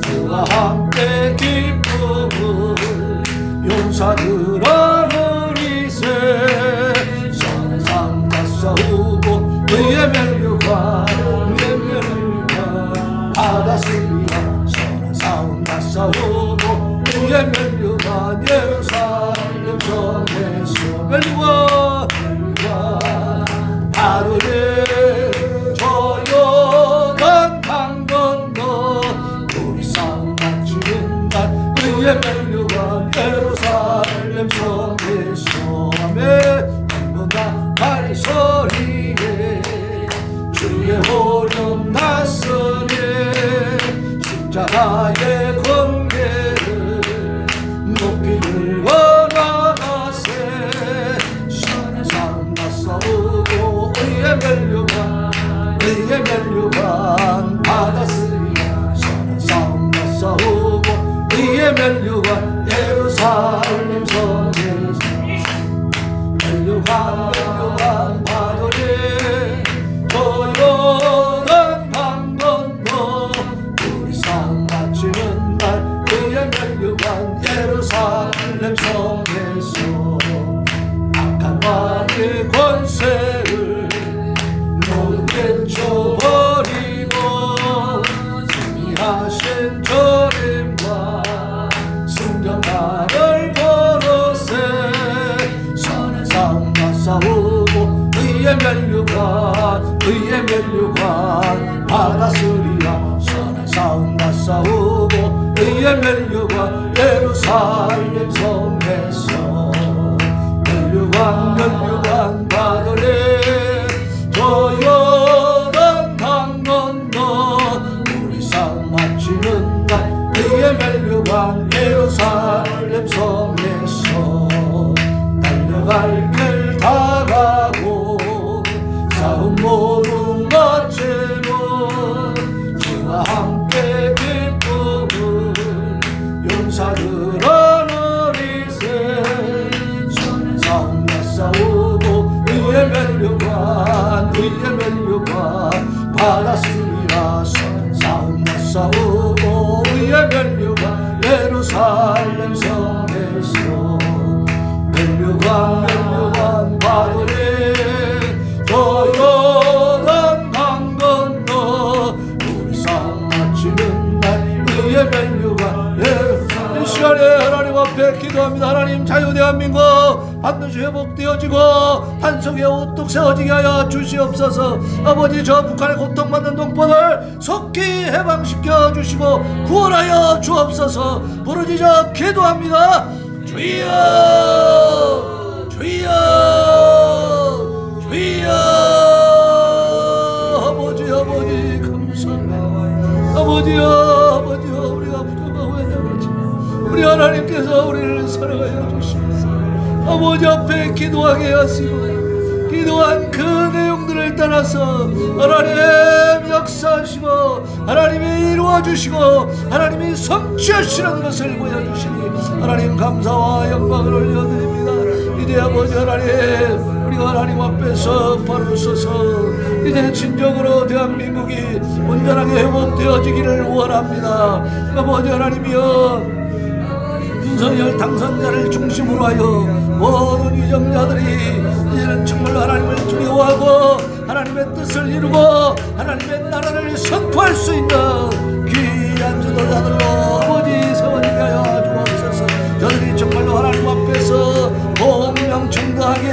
주와 함께 기쁨을 용사들 하느리세 선한 삶 싸우고 의의 멸류관 받았으리라 선한 싸움 싸우고 의의 멸류관 예루살렘 성에서 멸류관 하루에 저 요단 강 건너 우리 싸움 마치는 날 의의 멸류관 예루살렘 성에서 아멘 한번다 발소리에 주의 호령 나서네 십자가의 권계를 높이를 원하세 선한 싸움 싸우고 의의 멸류관 받았으리라 선한 싸움 싸우고 의의 멸류관 예루살렘 성에서 멸류관 받으리 저 요단 강 건너 우리 싸움 마치는 날 의의 멸류관 예루살렘 성에서 악한 왕의 권세를 모두 깨쳐버리고 승리하신 주님과 승전가를 보러세 선한 싸움 싸우고 의의 멸류관 받았으리라 선한 싸움 싸우고 의의 멸류관 예루살렘 성에서 멸류관 받으리 저 요단 강 건너 우리 싸움 마치는 날 의의 멸류관 예루살렘 성에서 달려갈 길 다 가고 싸움 모두 마치고 주와 함께 기쁨을 용사들 하느리세 선한 싸움 싸우고 의의 멸류관 받았으리라 선한 싸움 싸우고 의의 멸류관 예루살렘 성에서 멸류관 받으리 저 요단 강 건너 우리 싸움 마치는 날 의의 멸류관 이 시간에 하나님 앞에 기도합니다. 하나님 자유 대한민국 반드시 회복되어지고 반석에 우뚝 세워지게 하여 주시옵소서. 아버지 저 북한의 고통받는 동포들 속히 해방시켜 주시고 구원하여 주옵소서. 부르짖어 기도합니다. 주여 주여 주여 아버지 감사합니다. 아버지여 우리가 부족하고 했나보지 우리 하나님께서 우리를 사랑하여 주시옵소서. 아버지 앞에 기도하게 하시고 기도한 그 내용들을 따라서 하나님 역사하시고 하나님이 이루어주시고 하나님이 성취하시는 것을 보여주시니 하나님 감사와 영광을 올려드립니다. 이제 아버지 하나님 우리가 하나님 앞에서 발을 서서 이제 진정으로 대한민국이 온전하게 회복되어지기를 원합니다. 아버지 하나님이여 윤석열 당선자를 중심으로 하여 모든 위정자들이 이제는 정말 하나님을 두려워하고 하나님의 뜻을 이루고 하나님의 나라를 선포할 수 있는 귀한 지도자들로 아버지 세워지게 하여 주옵소서. 저들이 정말로 하나님 앞에서 공명정당하게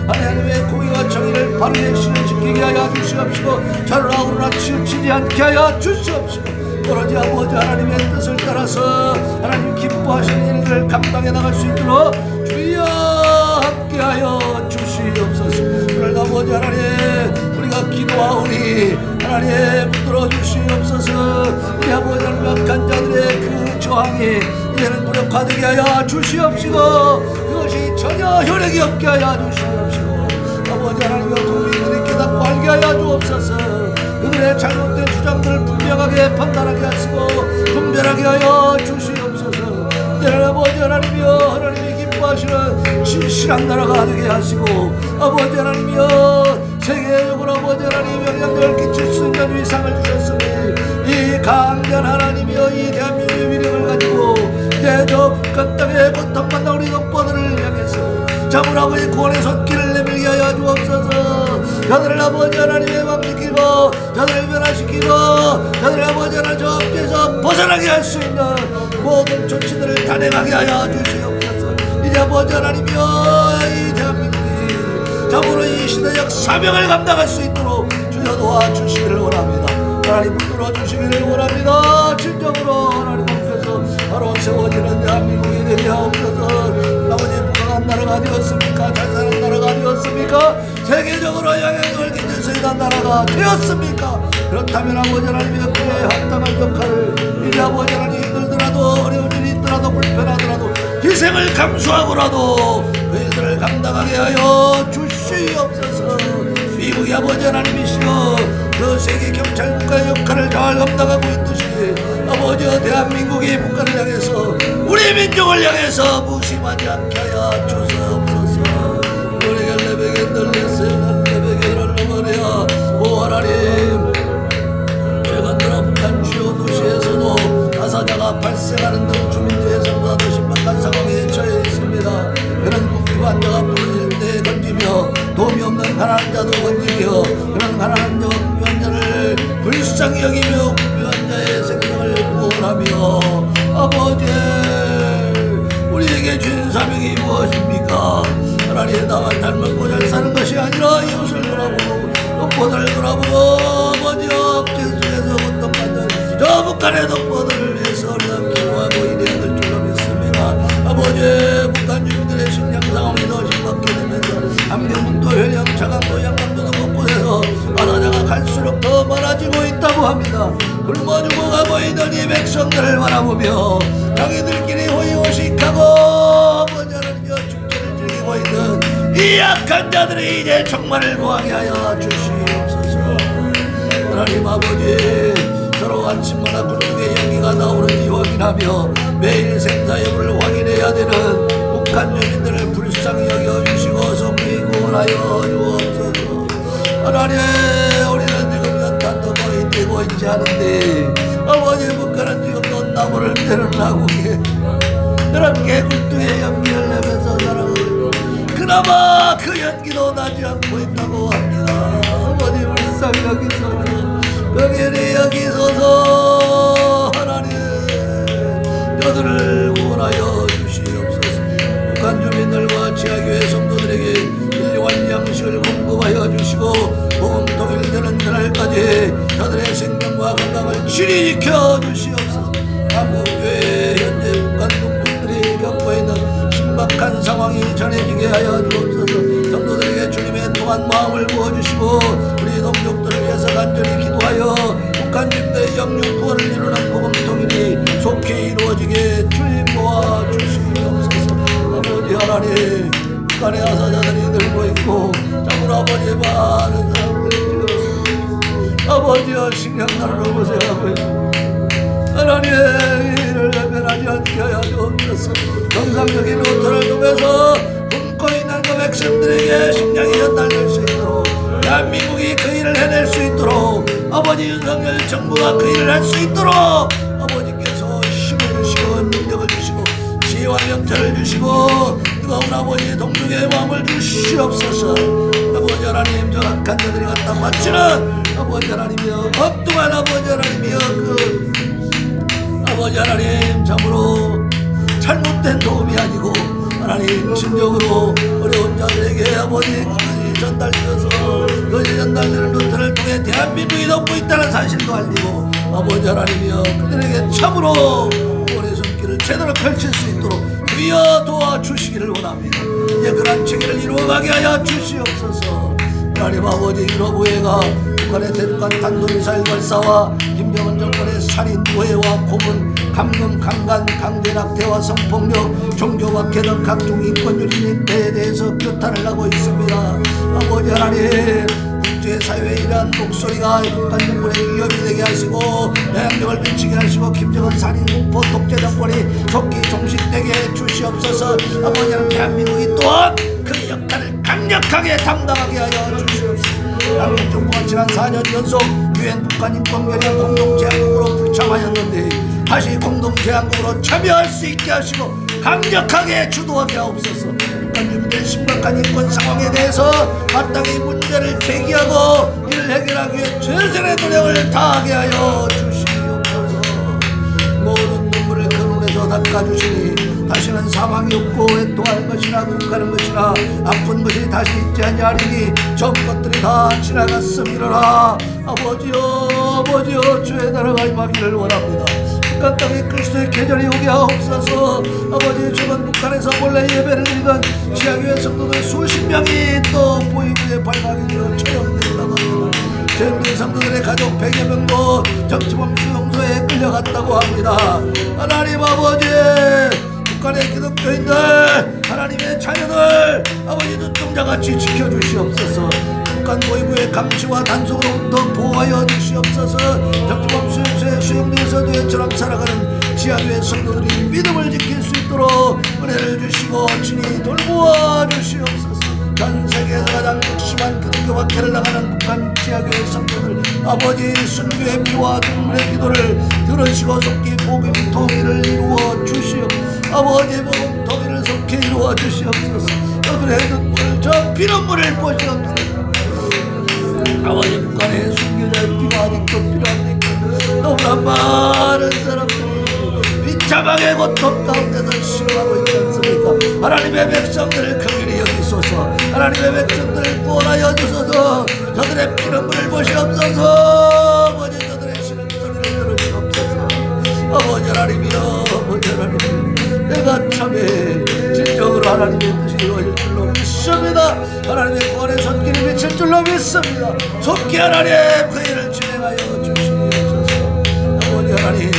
하나님의 공의와 정의를 바르게 지키게 하여 주시옵시고 저를 아우르나 치우치지 않게 하여 주시옵시고 오로지 아버지 하나님의 뜻을 따라서 하나님 기뻐하시는 일들을 감당해 나갈 수 있도록 가득히 하여 주시옵시고 그것이 전혀 혈액이 없게 하여 주시옵시고 아버지 하나님의 국민들이 깨닫고 알게 하여 주옵소서. 그들의 잘못된 주장들을 분명하게 판단하게 하시고 분별하게 하여 주시옵소서. 이제는 아버지 하나님이여 하나님이 기뻐하시는 신실한 나라가 되게 하시고 아버지 하나님이여 세계적으로 아버지 하나님 영향력을 끼칠 수 있는 위상을 주셨으니 이 강한 하나님이여 이 대한민국의 위력을 가지고 이제 저 북한 땅에 고통받는 우리 동포들을 향해서 자문 아버지 구원의 손길을 내밀게 하여 주옵소서. 저들을 아버지 하나님의 맘 지키고 저들을 변화시키고 저들을 아버지 하나님 저 업계에서 벗어나게 할 수 있는 모든 조치들을 단행하게 하여 주시옵소서. 이제 아버지 하나님이여 이 대한민국이 참으로 이 시대적 사명을 감당할 수 있도록 주여 도와주시기를 원합니다. 하나님 붙들어 주시기를 원합니다. 진정으로 하나님 앞에서 바로 세워지는 대한민국이 되게 하옵소서. 아버지 부강한 나라가 되었습니까? 잘 사는 나라가 되었습니까? 세계적으로 영향력을 끼칠 수 있는 나라가 되었습니까? 그렇다면 아버지 하나님의 그에 합당한 역할을 이 아버지 하나님 힘들더라도 어려운 일이 있더라도 불편하더라도 희생을 감수하고라도 그 일들을 감당하게 하여 주시옵소서. 미국이 아버지 하나님이시여 그 세계 경찰국가의 역할을 잘 감당하고 있듯이 아버지여 대한민국이 북한을 향해서 우리 민족을 향해서 무심하지 않게 하여 주시옵소서. 우리가 레베게 널렸으면 레베게를 넘어내야 오 하나님 최근들어 북한 주요 도시에서도 가사자가 발생하는 등 주민들의 생사도 심각한 상황에 처해 있습니다. 그런 국기 환자가 부러질 때 던지며 도움이 없는 가난한 자도 건지며 그런 가난한 환자를 불쌍히 여기며 환자의 생명을 구원하며 아버지 우리에게 주신 사명이 무엇입니까? 하나님 나만 잘 먹고 잘 사는 것이 아니라 이웃을 돌아보고 동포들을 돌아보고 아버지 업체 속에서 고통받는 저 북한의 동포들을 위해서 우리가 기도하고 일해야 될 줄로 믿습니다. 아버지 북한 주민들의 식량 상황이 더 심각해 되면서 함경북도 회령 차강도 양강도 등 곳곳에서 바다자가 갈수록 더 많아지고 있다고 합니다. 굶어 죽어가고 있는 이 백성들을 바라보며 자기들끼리 호의호식하고 아버지 하나님여 축제를 즐기고 있는 이 약한 자들이 이제 종말을 구하게 하여 주시옵소서. 하나님 아버지 서로 아침마다 굴뚝에 연기가 나오는지 확인하며 매일 생사 여부를 확인해야 되는 북한 주민들을 불쌍히 여겨주시고 성리 구원하여 주옵소서. 하나님 우리는 지금 연탄도 거의 떼고 있지 않은데 아버지 북한은 지금 논나무를 때는 나국에 그렇게 굴뚝에 연기를 내면서 살아가고 그나마 그 연기도 나지 않고 있다고 합니다. 아버지 불쌍히 여기소서. 거기에 여기소서. 하나님 저들을 구원하여 주시옵소서. 북한 주민들과 지하교회 성도들에게 일용할 양식을 공급하여 주시고 복음 통일되는 그날까지 저들의 생명과 건강을 친히 지켜 주시옵소서. 한국교회 현재 북한 동족들이 겪고 있는 심각한 상황이 전해지게 하여 주옵소서. 성도들에게 주님의 통한 마음을 부어주시고 우리 동족들을 위해서 간절히 기도하여 북한 주민들의 영육 구원을 이루는 복음 통일이 속히 이루어지게 주님 도와주시옵소서. 아버지 하나님 북한의 아사자들이 늘고 있고 참으로 아버지 많은 사람들이 지금 아버지와 식량난으로 고생하고 있고 하나님 이를 외면하지 않게 하여 주옵소서. 정상적인 루트를 통해서 굶고 있는 그 백성들에게 식량이 전달될 수 있도록 대한민국이 그 일을 해낼 수 있도록 아버지 윤석열 정부가 그 일을 할 수 있도록 아버지께서 힘을 주시고 능력을 주시고 지혜와 명철을 주시고 뜨거운 아버지 동족의 마음을 주시옵소서. 아버지 하나님 저 악한 자들이 갖다 바치는 아버지 하나님이여 엉뚱한 아버지 하나님이여 그 아버지 하나님 참으로 잘못된 도움이 아니고 하나님 진정으로 어려운 자들에게 아버지 그것이 전달되어서 그것이 전달되는 루트를 통해 대한민국이 넘고 있다는 사실도 알리고 아버지 하나님이여 그들에게 참으로 구원의 손길을 제대로 펼칠 수 있도록 위여 도와주시기를 원합니다. 이제 그런 체계를 이루어가게 하여 주시옵소서. 하나님 아버지 유럽의회가 북한의 대륙간 탄도미사일 발사와 김정은 정권의 살인, 노예와 고문, 감금, 강간, 강제 낙태와 성폭력, 종교박해 등 각종 인권유린에 대해서 규탄을 하고 있습니다. 아버지 하나님, 국제사회에 이러한 목소리가 북한 정권에 위협이 되게 하시고 영향력을 미치게 하시고 김정은 살인, 공포, 독재 정권이 속기 종식되게 해주시옵소서. 아버지 하나님, 대한민국이 또한 그 역할을 강력하게 담당하게 하여 주시옵소서. 한국 정부가 지난 4년 연속 유엔 북한 인권결의 공동제안국으로 불참하였는데 다시 공동제안국으로 참여할 수 있게 하시고 강력하게 주도하게 하옵소서. 북한 주민들의 심각한 인권 상황에 대해서 마땅히 문제를 제기하고 이를 해결하기 위해 최선의 노력을 다하게 하여 주시옵소서. 모든 눈물을 그 눈에서 닦아주시니 다시는 사망이 없고 애통하는 것이나 국가는 것이나 아픈 것이 다시 있지 아니하리니 전 것들이 다 지나갔음이로라. 아버지여, 아버지여, 주의 나라가 임하기를 원합니다. 북한 땅에 그리스도의 계절이 오게 하옵소서. 아버지, 최근 북한에서 몰래 예배를 드리던 지하교회 성도들 수십 명이 또 보이부에 발각이 되어 처형되고 나갑니다. 전쟁 성도들의 가족 100여 명도 정치범 수용소에 끌려갔다고 합니다. 하나님 아버지, 북한의 기독교인들, 하나님의 자녀들, 아버지 눈동자같이 지켜주시옵소서. 북한 보위부의 감시와 단속으로부터 보호하여 주시옵소서. 정치범 수용소에 수용되어서 노예처럼 살아가는 지하교회 성도들이 믿음을 지킬 수 있도록 은혜를 주시고 친히 돌보아 주시옵소서. 전 세계에서 가장 극심한 기독교 박해를 당하는 북한 지하교회 성도들, 아버지 순교의 피와 눈물의 기도를 들으시고 속히 복음 통일을 이루어 주시옵소서. 아버지 복음 통일을 속히 이루어 주시옵소서. 그들의 눈물을 저 피눈물을 보시옵소서. 아버지, 북한의 순교자의 피가 아직도 필요합니까? 너무나 많은 사람들이 비참하게 고통 가운데서 쉬어가고 있지 않습니까? 하나님의 백성들을 긍휼히 여기소서. 하나님의 백성들을 구원하여 주소서. 저들의 피눈물을 보시옵소서. 아버지, 저들의 신음소리를 들으시옵소서. 아버지 하나님이여, 아버지 하나님, 내가 참에 진정으로 하나님의 뜻이 이루어질 줄로 믿습니다. 하나님의 구원의 손길이 미칠 줄로 믿습니다. 속히 하나님 그 일을 진행하여 주시옵소서. 아버지 하나님,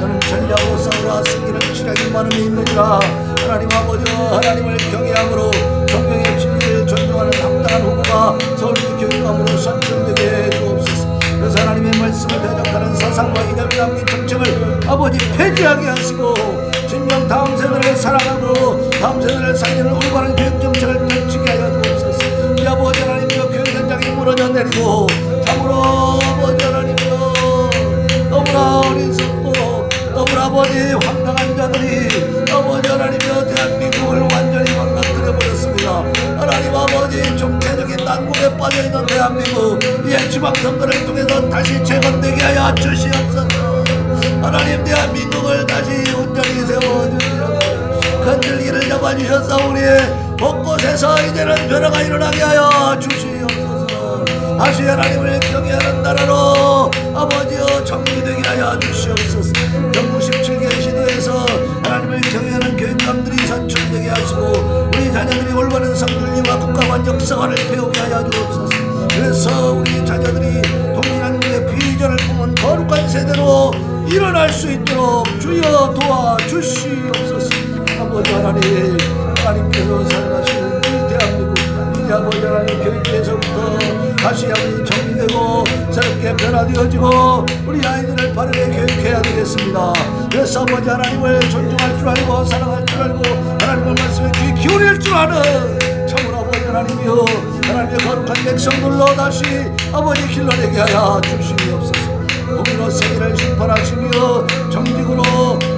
너는 전략으로 싸우라 승리를 치량이 많음에 있느니라. 하나님 아버지와 하나님을 경외함으로 존경의 진리를 존중하는 당당한 후보가 서울대 교육감으로 선정되게 해주옵소서. 그래서 하나님의 말씀을 대적하는 사상과 이념이 담긴 정책을 아버지 폐지하게 하시고 진정 다음 세대를 사랑하고 다음 세대를 살리는 올바른 교육 정책을 펼치게 하여 주옵소서. 우리 아버지 하나님이여, 교육 현장이 무너져 내리고 참으로 아버지 하나님이여, 너무나 어리석고 너무나 아버지 황당한 자들이 아버지 하나님이여 대한민국을 완전히 망가뜨려버렸습니다. 하나님 아버지, 정체적인 난국에 빠져있는 대한민국, 이 지방선거를 통해서 다시 재건되게 하여 주시옵소서. 하나님, 대한민국을 다시 온전히 세워주시옵소서. 건들기를 잡아주셔서 우리의 곳곳에서 이제는 변화가 일어나게 하여 주시옵소서. 다시 하나님을 경외하는 나라로 아버지여 정리되게 하여 주시옵소서. 정부 17개 시대에서 하나님을 경외하는 교육감들이 선출되게 하시고 우리 자녀들이 올바른 성준리와 국가관 역사관을 배우게 하여 주옵소서. 그래서 우리 자녀들이 동일한국의 비전을 품은 거룩한 세대로 일어날 수 있도록 주여 도와주시옵소서. 아버지 하나님, 하나님께서 사랑하시는 이 대한민국, 이 아버지 하나님 교육에서부터 다시 아버지 정리되고 새롭게 변화되어지고 우리 아이들을 바르게 교육해야 되겠습니다. 그래서 아버지 하나님을 존중할 줄 알고 사랑할 줄 알고 하나님의 말씀에 귀 기울일 줄 아는 참으로 아버지 하나님이여, 하나님의 거룩한 백성들로 다시 아버지 길러내게 하여 주시옵소서. 공의로 세계를 심판하시며 정직으로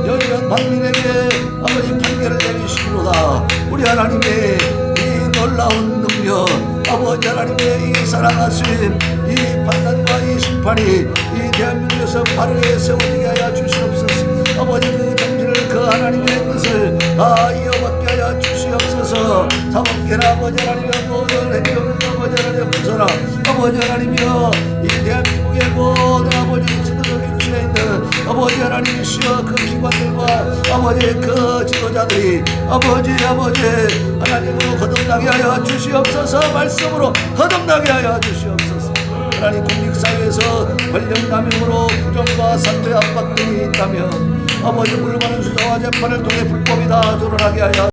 여리한 박민에게 아버지 판결을 내리시기로다. 우리 하나님의 이 놀라운 능력, 아버지 하나님의 이 사랑하심, 이 판단과 이 심판이 이 대한민국에서 바르게 세워지게 하여 주시옵소서. 아버지 그 정신을 그 하나님의 뜻을 다 이어받게 하여 주시옵소서. 사법계나 아버지 하나님의 모든 행정 아버지 하나님의 부서라 아버지 하나님이여, 이 대한민국의 모든 아버지 지도적인 위치에 있는 아버지 하나님이시여 그 기관들과 아버지 그 지도자들이 아버지 하나님으로 거듭나게 하여 주시옵소서. 말씀으로 거듭나게 하여 주시옵소서. 하나님, 국립사회에서 권력남용으로 부정과 사퇴 압박 등이 있다면 아버지 불가능 수사와 재판을 통해 불법이 다 드러나게 하여